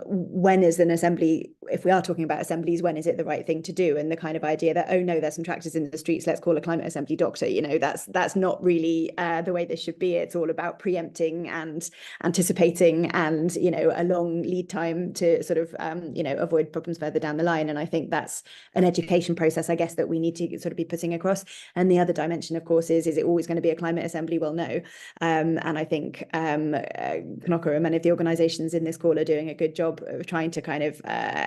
when is an assembly, if we are talking about assemblies, when is it the right thing to do? And the kind of idea that, oh no, there's some tractors in the streets, let's call a climate assembly doctor. You know, that's not really the way this should be. It's all about preempting and anticipating, and, you know, a long lead time to sort of you know, avoid problems further down the line. And I think that's an education process, I guess, that we need to sort of be putting across. And the other dimension, of course, is it always going to be a climate assembly? Well, no. And I think Knoca and many of the organizations in this call are doing a good job of trying to kind of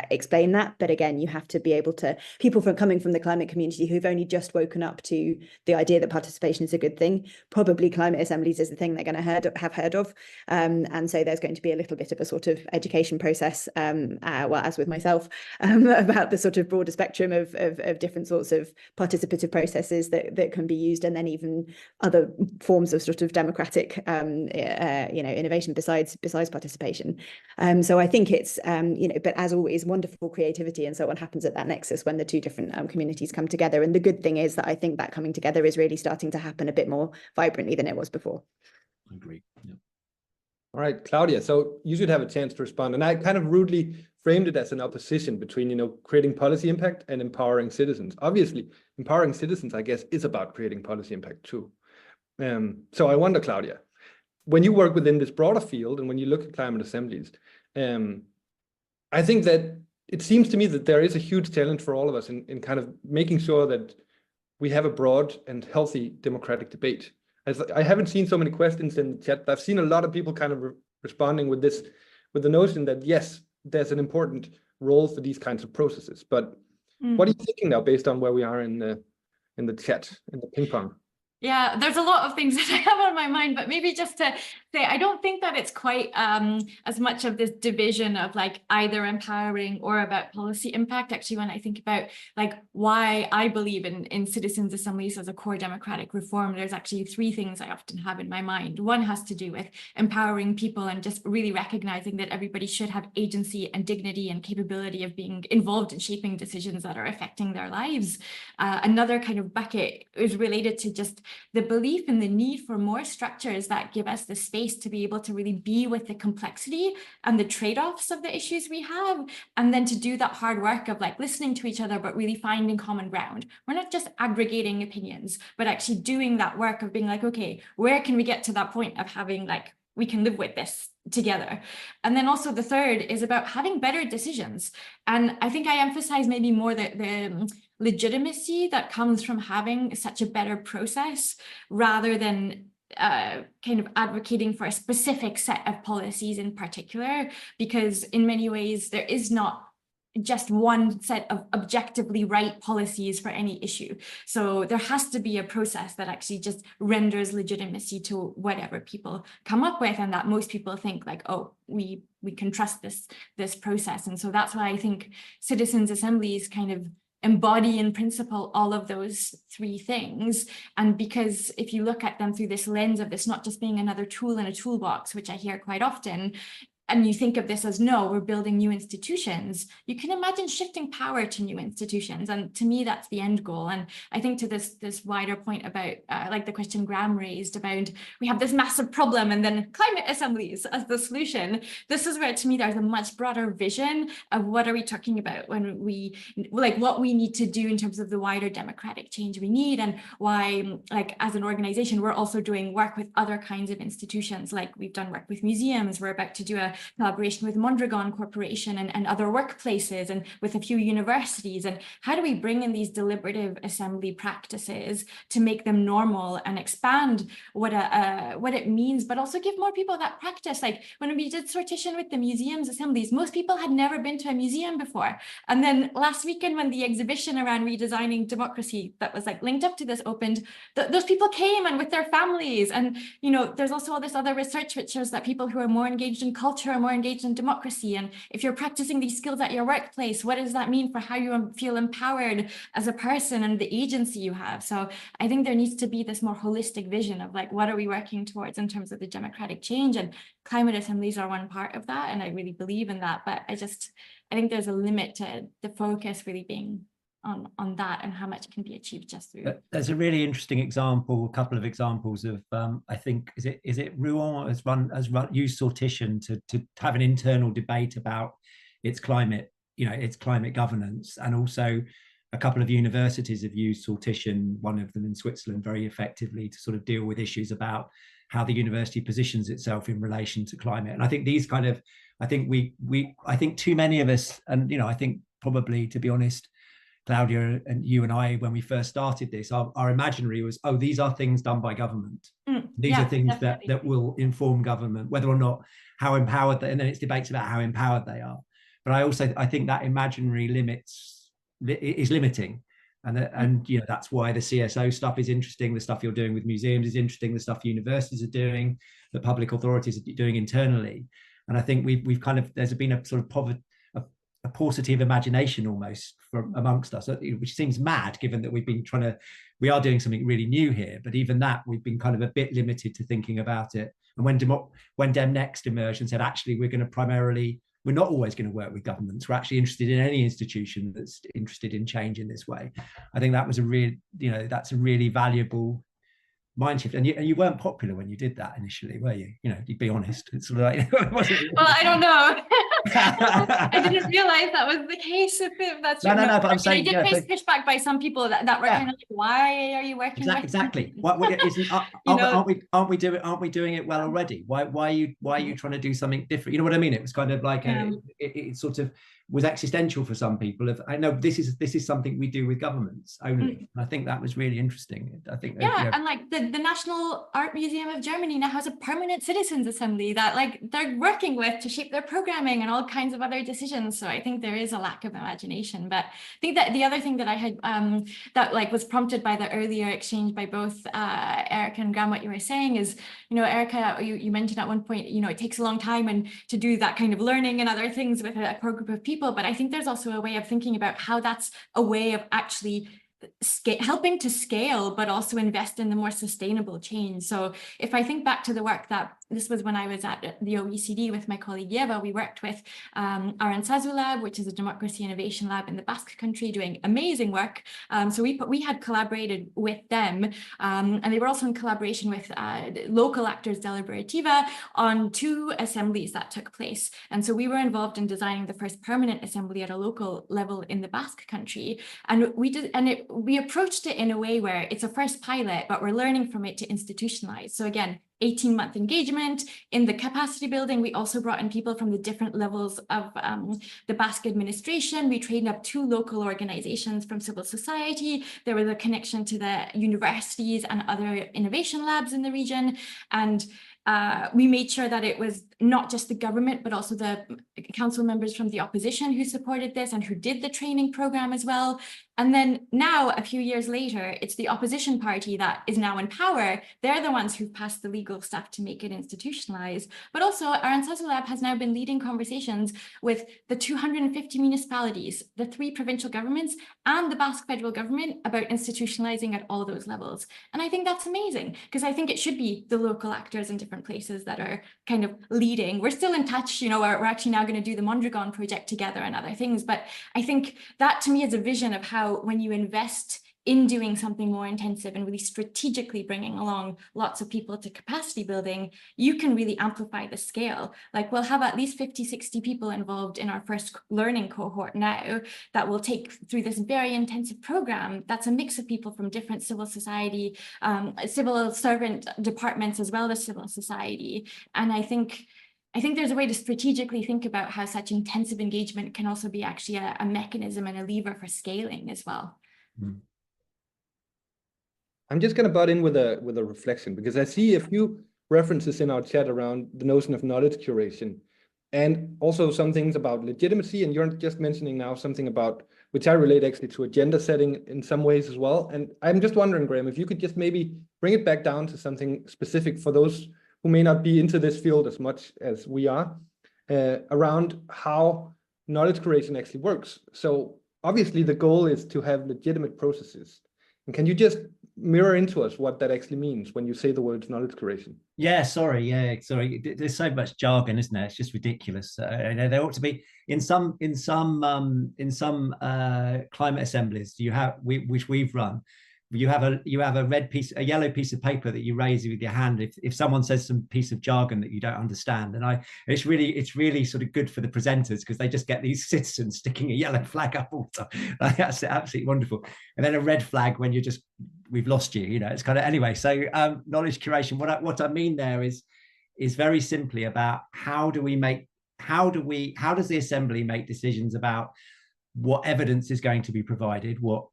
explain that. But again, you have to be able to, people coming from the climate community who've only just woken up to the idea that participation is a good thing, probably climate assemblies is the thing they're going to have heard of. And so there's going to be a little bit of a sort of education process, well, as with myself, about the sort of broader spectrum of different sorts of participative processes that can be used, and then even other forms of sort of democratic you know, innovation besides participation. So I think it's you know, but as always, wonderful creativity and so on happens at that nexus when the two different communities come together. And the good thing is that I think that coming together is really starting to happen a bit more vibrantly than it was before. I agree. Yeah. All right, Claudia, so you should have a chance to respond. And I kind of rudely framed it as an opposition between, you know, creating policy impact and empowering citizens. Obviously, empowering citizens, I guess, is about creating policy impact too. So I wonder, Claudia, when you work within this broader field and when you look at climate assemblies, I think that it seems to me that there is a huge challenge for all of us in kind of making sure that we have a broad and healthy democratic debate. I haven't seen so many questions in the chat, but I've seen a lot of people kind of responding with the notion that, yes, there's an important role for these kinds of processes. But what are you thinking now, based on where we are in the chat, in the ping pong? Yeah, there's a lot of things that I have on my mind, but maybe just to say, I don't think that it's quite as much of this division of like either empowering or about policy impact. Actually, when I think about like why I believe in citizens' assemblies as a core democratic reform, there's actually three things I often have in my mind. One has to do with empowering people and just really recognizing that everybody should have agency and dignity and capability of being involved in shaping decisions that are affecting their lives. Another kind of bucket is related to just the belief in the need for more structures that give us the space to be able to really be with the complexity and the trade-offs of the issues we have, and then to do that hard work of like listening to each other, but really finding common ground. We're not just aggregating opinions, but actually doing that work of being like, okay, where can we get to that point of having like, we can live with this together. And then also the third is about having better decisions. And I think I emphasize maybe more the legitimacy that comes from having such a better process rather than kind of advocating for a specific set of policies in particular, because in many ways there is not just one set of objectively right policies for any issue. So there has to be a process that actually just renders legitimacy to whatever people come up with, and that most people think like, oh, we can trust this process. And so that's why I think citizens' assemblies kind of embody in principle all of those three things. And because if you look at them through this lens of this not just being another tool in a toolbox, which I hear quite often, and you think of this as, no, we're building new institutions, you can imagine shifting power to new institutions. And to me, that's the end goal. And I think to this wider point about, like the question Graham raised about, we have this massive problem and then climate assemblies as the solution. This is where, to me, there's a much broader vision of what are we talking about when we, like what we need to do in terms of the wider democratic change we need, and why, like as an organization, we're also doing work with other kinds of institutions. Like we've done work with museums, we're about to do a collaboration with Mondragon Corporation and other workplaces and with a few universities. And how do we bring in these deliberative assembly practices to make them normal and expand what it means, but also give more people that practice? Like when we did sortition with the museums assemblies, most people had never been to a museum before. And then last weekend when the exhibition around redesigning democracy that was like linked up to this opened, those people came and with their families. And, you know, there's also all this other research which shows that people who are more engaged in culture are more engaged in democracy. And if you're practicing these skills at your workplace, what does that mean for how you feel empowered as a person and the agency you have? So I think there needs to be this more holistic vision of like, what are we working towards in terms of the democratic change? And climate assemblies are one part of that. And I really believe in that. But I think there's a limit to the focus really being on that and how much can be achieved just through. There's a really interesting example, a couple of examples of I think is it Rouen has used sortition to have an internal debate about its climate, its climate governance, and also a couple of universities have used sortition, one of them in Switzerland, very effectively to sort of deal with issues about how the university positions itself in relation to climate. And I think these kind of, I think too many of us, and I think probably, to be honest, Claudia and you and I, when we first started this, our imaginary was, oh, these are things done by government. These are things that will inform government, whether or not how empowered they, and then it's debates about how empowered they are. But I think that imaginary is limiting. And that's why the CSO stuff is interesting. The stuff you're doing with museums is interesting. The stuff universities are doing, the public authorities are doing internally. And I think we've kind of, there's been a sort of a paucity of imagination almost from amongst us, which seems mad given that we are doing something really new here. But even that, we've been kind of a bit limited to thinking about it. And when DemNext emerged and said, actually, we're not always going to work with governments. We're actually interested in any institution that's interested in change in this way. I think that was that's a really valuable mind shift. And you weren't popular when you did that initially, were you? You'd be honest. It's sort of like, well, I don't know. I didn't realize that was the case. If that's no, but I'm saying I did face pushback by some people that were kind of like, why are you working exactly? Aren't we doing it well already? Why are you trying to do something different? You know what I mean? It was kind of like it's sort of, was existential for some people. Of, I know this is something we do with governments only. And I think that was really interesting. I think and like the National Art Museum of Germany now has a permanent citizens assembly that like they're working with to shape their programming and all kinds of other decisions. So I think there is a lack of imagination. But I think that the other thing that I had that like was prompted by the earlier exchange by both Erica and Graham, what you were saying is, Erica, you mentioned at one point, it takes a long time and to do that kind of learning and other things with a core group of people. But I think there's also a way of thinking about how that's a way of actually helping to scale, but also invest in the more sustainable change. So if I think back to the work that this was when I was at the OECD with my colleague Eva, we worked with Arantzazu Lab, which is a democracy innovation lab in the Basque Country, doing amazing work. So we had collaborated with them, and they were also in collaboration with local actors Deliberativa on 2 assemblies that took place. And so we were involved in designing the first permanent assembly at a local level in the Basque Country. And we approached it in a way where it's a first pilot, but we're learning from it to institutionalize. So again, 18-month engagement in the capacity building. We also brought in people from the different levels of the Basque administration. We trained up 2 local organizations from civil society. There was a connection to the universities and other innovation labs in the region. And we made sure that it was not just the government, but also the council members from the opposition who supported this and who did the training program as well. And then now, a few years later, it's the opposition party that is now in power. They're the ones who've passed the legal stuff to make it institutionalized. But also, Arantzazu Lab has now been leading conversations with the 250 municipalities, the 3 provincial governments, and the Basque federal government about institutionalizing at all those levels. And I think that's amazing, because I think it should be the local actors in different places that are kind of leading. We're still in touch, we're actually now going to do the Mondragon project together and other things. But I think that to me is a vision of how when you invest in doing something more intensive and really strategically bringing along lots of people to capacity building, you can really amplify the scale. Like we'll have at least 50, 60 people involved in our first learning cohort now that will take through this very intensive program. That's a mix of people from different civil society, civil servant departments, as well as civil society. And I think there's a way to strategically think about how such intensive engagement can also be actually a mechanism and a lever for scaling as well. Mm. I'm just going to butt in with a reflection, because I see a few references in our chat around the notion of knowledge curation, and also some things about legitimacy. And you're just mentioning now something about, which I relate actually to agenda setting in some ways as well. And I'm just wondering, Graham, if you could just maybe bring it back down to something specific for those who may not be into this field as much as we are, around how knowledge creation actually works. So obviously the goal is to have legitimate processes. And can you just mirror into us what that actually means when you say the words knowledge creation? Yeah, sorry. There's so much jargon, isn't there? It's just ridiculous. There ought to be in some climate assemblies which we've run. You have a yellow piece of paper that you raise with your hand if someone says some piece of jargon that you don't understand. And it's really sort of good for the presenters, because they just get these citizens sticking a yellow flag up all the time. That's absolutely wonderful. And then a red flag when we've lost you. It's kind of, anyway. So knowledge curation. What I mean there is very simply about how does the assembly make decisions about what evidence is going to be provided, what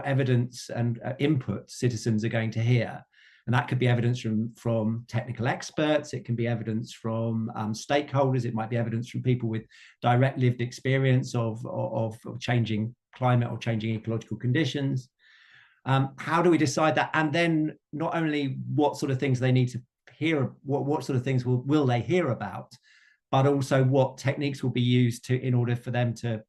evidence and input citizens are going to hear. And that could be evidence from technical experts, it can be evidence from stakeholders, it might be evidence from people with direct lived experience of changing climate or changing ecological conditions. How do we decide that? And then not only what sort of things they need to hear, what sort of things will they hear about, but also what techniques will be used in order for them to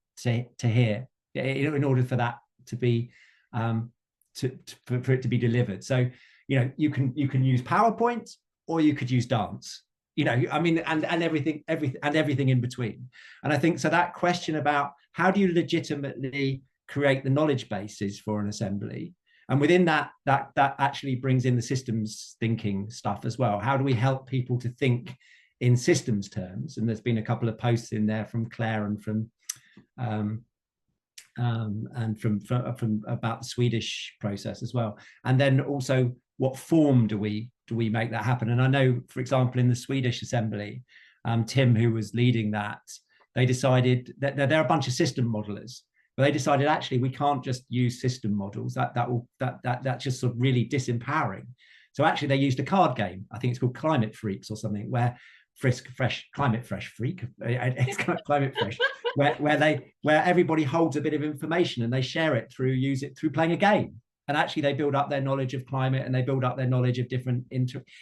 hear, in order for that to be for it to be delivered. So you can use PowerPoint, or you could use dance, and everything in between. And I think so that question about how do you legitimately create the knowledge bases for an assembly, and within that actually brings in the systems thinking stuff as well. How do we help people to think in systems terms? And there's been a couple of posts in there from Claire and from about the Swedish process as well. And then also, what form do we make that happen? And I know, for example, in the Swedish assembly, Tim, who was leading that, they decided that they're a bunch of system modelers. But they decided actually we can't just use system models. That's just sort of really disempowering. So actually they used a card game. I think it's called Climate Freaks or something, where Climate Fresh, it's Climate Fresh, where everybody holds a bit of information and they share it through playing a game. And actually they build up their knowledge of climate, and they build up their knowledge of different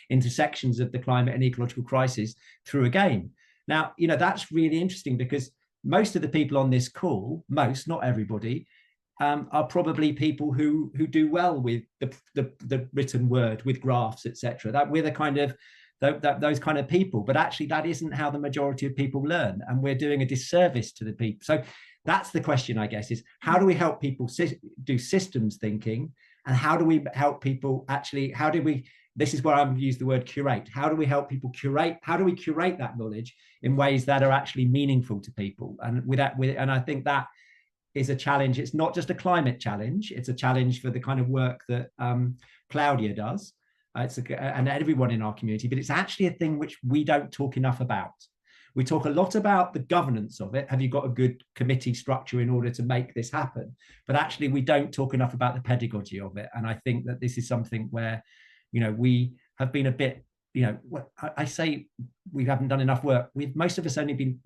intersections of the climate and ecological crisis through a game. Now, that's really interesting, because most of the people on this call, not everybody, are probably people who do well with the written word, with graphs, etc. That we're the kind of those kind of people, but actually that isn't how the majority of people learn, and we're doing a disservice to the people. So that's the question, I guess, is how do we help people do systems thinking, and how do we help people actually, this is where I'm used the word curate. How do we help people curate? How do we curate that knowledge in ways that are actually meaningful to people? And and I think that is a challenge. It's not just a climate challenge. It's a challenge for the kind of work that Claudia does. And everyone in our community, but it's actually a thing which we don't talk enough about. We talk a lot about the governance of it. Have you got a good committee structure in order to make this happen? But actually we don't talk enough about the pedagogy of it. And I think that this is something where, we have been a bit, I say we haven't done enough work. Most of us only been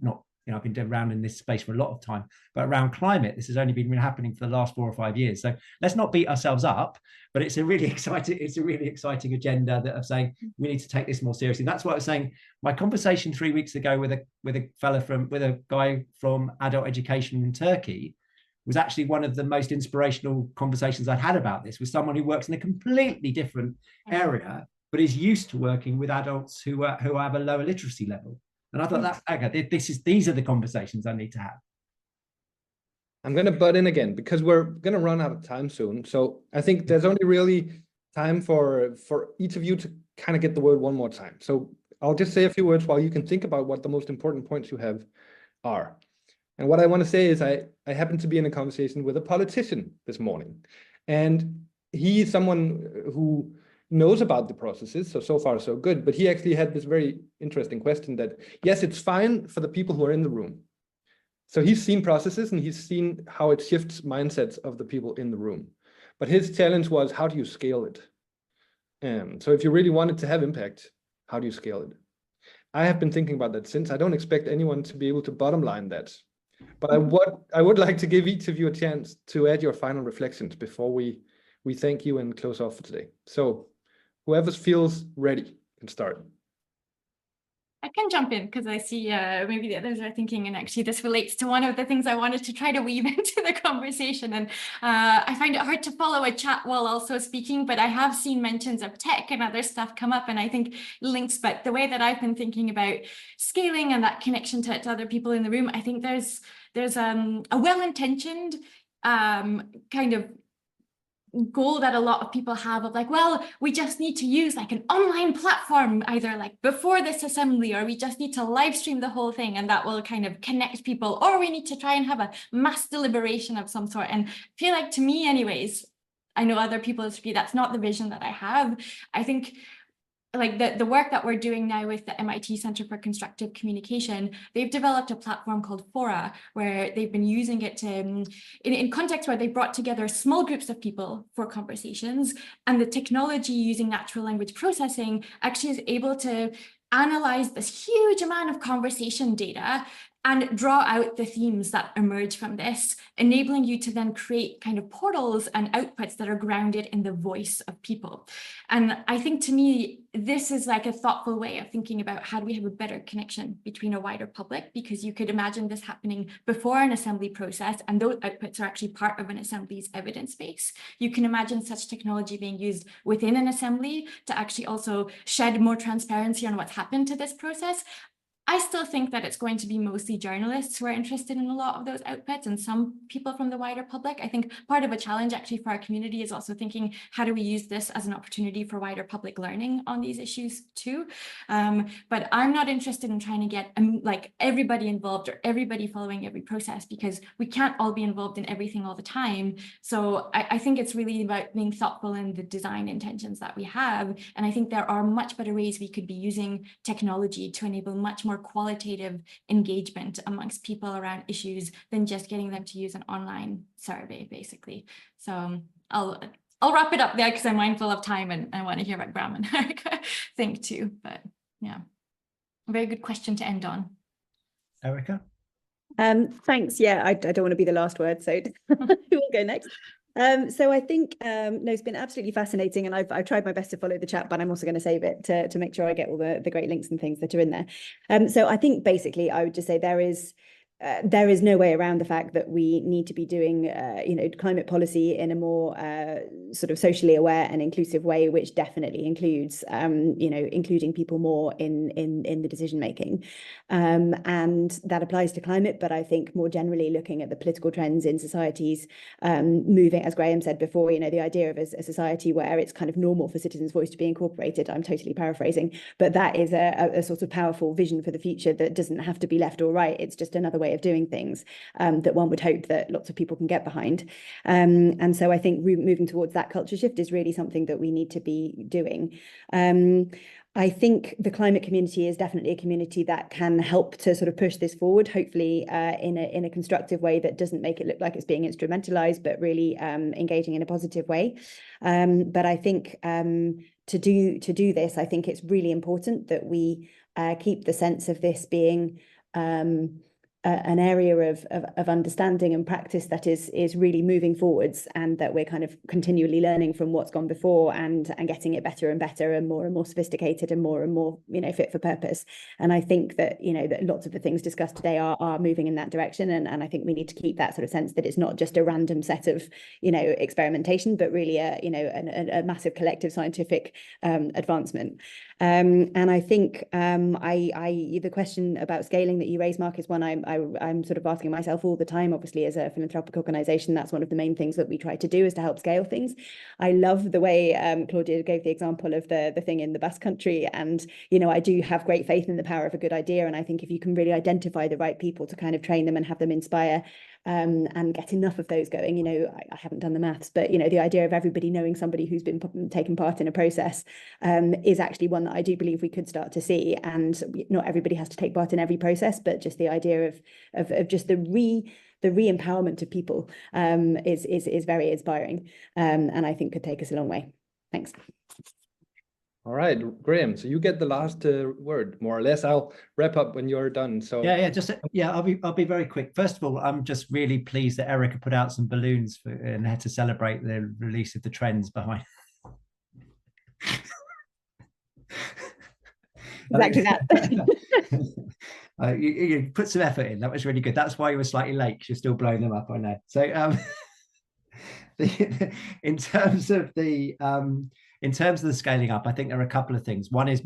I've been around in this space for a lot of time, but around climate, this has only been happening for the last 4 or 5 years. So let's not beat ourselves up, but it's a really exciting agenda that of saying we need to take this more seriously. That's what I was saying. My conversation 3 weeks ago with a guy from adult education in Turkey was actually one of the most inspirational conversations I'd had about this, with someone who works in a completely different area, but is used to working with adults who have a lower literacy level. And I thought these are the conversations I need to have. I'm going to butt in again because we're going to run out of time soon. So I think there's only really time for each of you to kind of get the word one more time. So I'll just say a few words while you can think about what the most important points you have are. And what I want to say is I happened to be in a conversation with a politician this morning, and he's someone who knows about the processes, so far so good, but he actually had this very interesting question that, yes, it's fine for the people who are in the room. So he's seen processes and he's seen how it shifts mindsets of the people in the room. But his challenge was, how do you scale it? So if you really wanted to have impact, how do you scale it? I have been thinking about that since. I don't expect anyone to be able to bottom line that. But I would like to give each of you a chance to add your final reflections before we thank you and close off for today. So whoever feels ready can start. I can jump in because I see maybe the others are thinking, and actually this relates to one of the things I wanted to try to weave into the conversation. And I find it hard to follow a chat while also speaking, but I have seen mentions of tech and other stuff come up, and I think links. But the way that I've been thinking about scaling and that connection to other people in the room, I think there's a well-intentioned kind of goal that a lot of people have of like, well, we just need to use like an online platform either like before this assembly, or we just need to live stream the whole thing and that will kind of connect people, or we need to try and have a mass deliberation of some sort. And I feel like, to me anyways, I know other people disagree, that's not the vision that I have. I think like the work that we're doing now with the MIT Center for Constructive Communication, they've developed a platform called Fora, where they've been using it to, in contexts where they brought together small groups of people for conversations, and the technology using natural language processing actually is able to analyze this huge amount of conversation data and draw out the themes that emerge from this, enabling you to then create kind of portals and outputs that are grounded in the voice of people. And I think, to me, this is like a thoughtful way of thinking about how do we have a better connection between a wider public, because you could imagine this happening before an assembly process, and those outputs are actually part of an assembly's evidence base. You can imagine such technology being used within an assembly to actually also shed more transparency on what's happened to this process. I still think that it's going to be mostly journalists who are interested in a lot of those outputs, and some people from the wider public. I think part of a challenge actually for our community is also thinking, how do we use this as an opportunity for wider public learning on these issues too? But I'm not interested in trying to get like everybody involved or everybody following every process, because we can't all be involved in everything all the time. So I think it's really about being thoughtful in the design intentions that we have. And I think there are much better ways we could be using technology to enable much more qualitative engagement amongst people around issues than just getting them to use an online survey, basically. So I'll wrap it up there because I'm mindful of time and I want to hear what Graham and Erica think too. But yeah, a very good question to end on. Erica? Thanks. Yeah, I don't want to be the last word, so who will go next? So I think no, it's been absolutely fascinating, and I've tried my best to follow the chat, but I'm also going to save it to make sure I get all the great links and things that are in there. So I think basically I would just say there is no way around the fact that we need to be doing, climate policy in a more sort of socially aware and inclusive way, which definitely includes, including people more in the decision making, and that applies to climate. But I think more generally, looking at the political trends in societies, moving, as Graham said before, the idea of a society where it's kind of normal for citizens' voice to be incorporated. I'm totally paraphrasing, but that is a sort of powerful vision for the future that doesn't have to be left or right. It's just another way of doing things that one would hope that lots of people can get behind. And so I think moving towards that culture shift is really something that we need to be doing. I think the climate community is definitely a community that can help to sort of push this forward, hopefully in a constructive way that doesn't make it look like it's being instrumentalized, but really engaging in a positive way. But I think to do this, I think it's really important that we keep the sense of this being an area of understanding and practice that is really moving forwards, and that we're kind of continually learning from what's gone before and getting it better and better and more sophisticated and more fit for purpose. And I think that that lots of the things discussed today are moving in that direction, and I think we need to keep that sort of sense that it's not just a random set of experimentation, but really a massive collective scientific advancement. And I think the question about scaling that you raised, Mark, is one I'm sort of asking myself all the time. Obviously, as a philanthropic organisation, that's one of the main things that we try to do, is to help scale things. I love the way Claudia gave the example of the thing in the Basque Country, and I do have great faith in the power of a good idea, and I think if you can really identify the right people to kind of train them and have them inspire and get enough of those going, I haven't done the maths, but the idea of everybody knowing somebody who's been taking part in a process is actually one that I do believe we could start to see. And not everybody has to take part in every process, but just the idea of just the re-empowerment of people is very inspiring, and I think could take us a long way. Thanks. All right, Graham, so you get the last word, more or less. I'll wrap up when you're done. So I'll be very quick. First of all, I'm just really pleased that Erica put out some balloons and had to celebrate the release of the trends behind. Exactly that. You put some effort in. That was really good. That's why you were slightly late, because you're still blowing them up, I know. So in terms of the scaling up, I think there are a couple of things. One is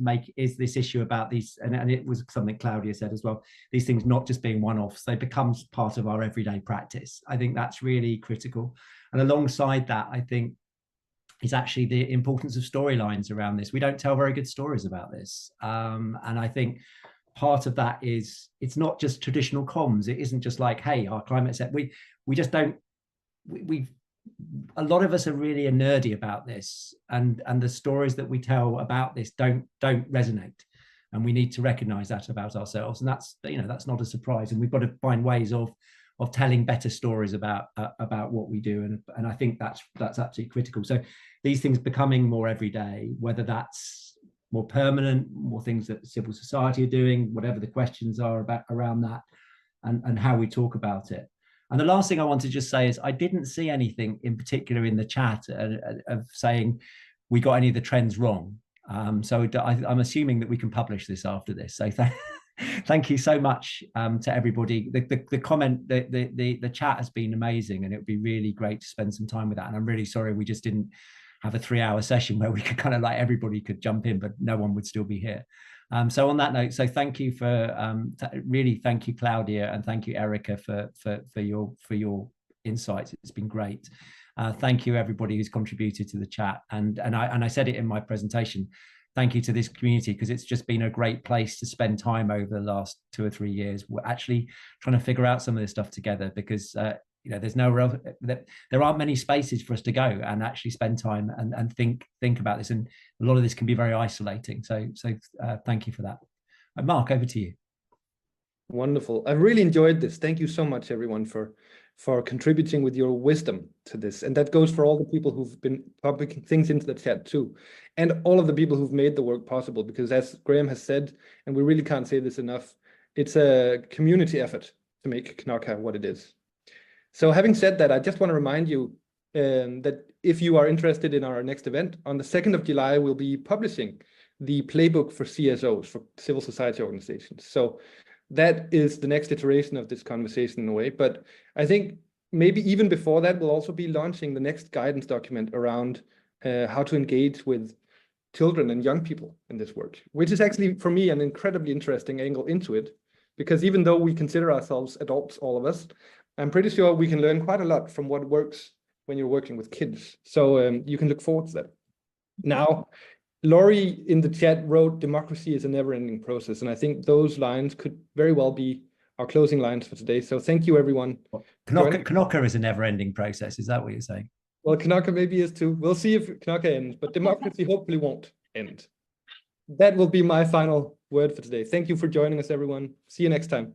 this issue about these, and it was something Claudia said as well, these things not just being one-offs, they become part of our everyday practice. I think that's really critical. And alongside that, I think is actually the importance of storylines around this. We don't tell very good stories about this. And I think part of that is, it's not just traditional comms. It isn't just like, hey, our climate set, we just don't, a lot of us are really nerdy about this, and the stories that we tell about this don't resonate, and we need to recognize that about ourselves. And that's not a surprise, and we've got to find ways of telling better stories about what we do, and I think that's absolutely critical. So these things becoming more everyday, whether that's more permanent, more things that civil society are doing, whatever the questions are around that, and how we talk about it. And the last thing I want to just say is, I didn't see anything in particular in the chat of saying we got any of the trends wrong. So I'm assuming that we can publish this after this. So thank you so much to everybody. The comment, the chat has been amazing, and it would be really great to spend some time with that. And I'm really sorry we just didn't have a 3-hour session where we could kind of like everybody could jump in, but no one would still be here. So on that note, so thank you really thank you, Claudia, and thank you, Erica, for your insights. It's been great. Thank you, everybody who's contributed to the chat, and I said it in my presentation. Thank you to this community, because it's just been a great place to spend time over the last 2 or 3 years. We're actually trying to figure out some of this stuff together, because there's no real, there aren't many spaces for us to go and actually spend time and think about this, and a lot of this can be very isolating. So thank you for that. Mark, over to you. Wonderful. I really enjoyed this. Thank you so much, everyone, for contributing with your wisdom to this. And that goes for all the people who've been publishing things into the chat too. And all of the people who've made the work possible, because as Graham has said, and we really can't say this enough, it's a community effort to make Knoca what it is. So having said that, I just want to remind you that if you are interested in our next event, on the 2nd of July, we'll be publishing the playbook for CSOs, for civil society organizations. So that is the next iteration of this conversation in a way. But I think maybe even before that, we'll also be launching the next guidance document around how to engage with children and young people in this work, which is actually, for me, an incredibly interesting angle into it. Because even though we consider ourselves adults, all of us, I'm pretty sure we can learn quite a lot from what works when you're working with kids. So you can look forward to that. Now, Laurie in the chat wrote, democracy is a never-ending process. And I think those lines could very well be our closing lines for today. So thank you, everyone. Knoca is a never-ending process. Is that what you're saying? Well, Knoca maybe is too. We'll see if Knoca ends, but democracy hopefully won't end. That will be my final word for today. Thank you for joining us, everyone. See you next time.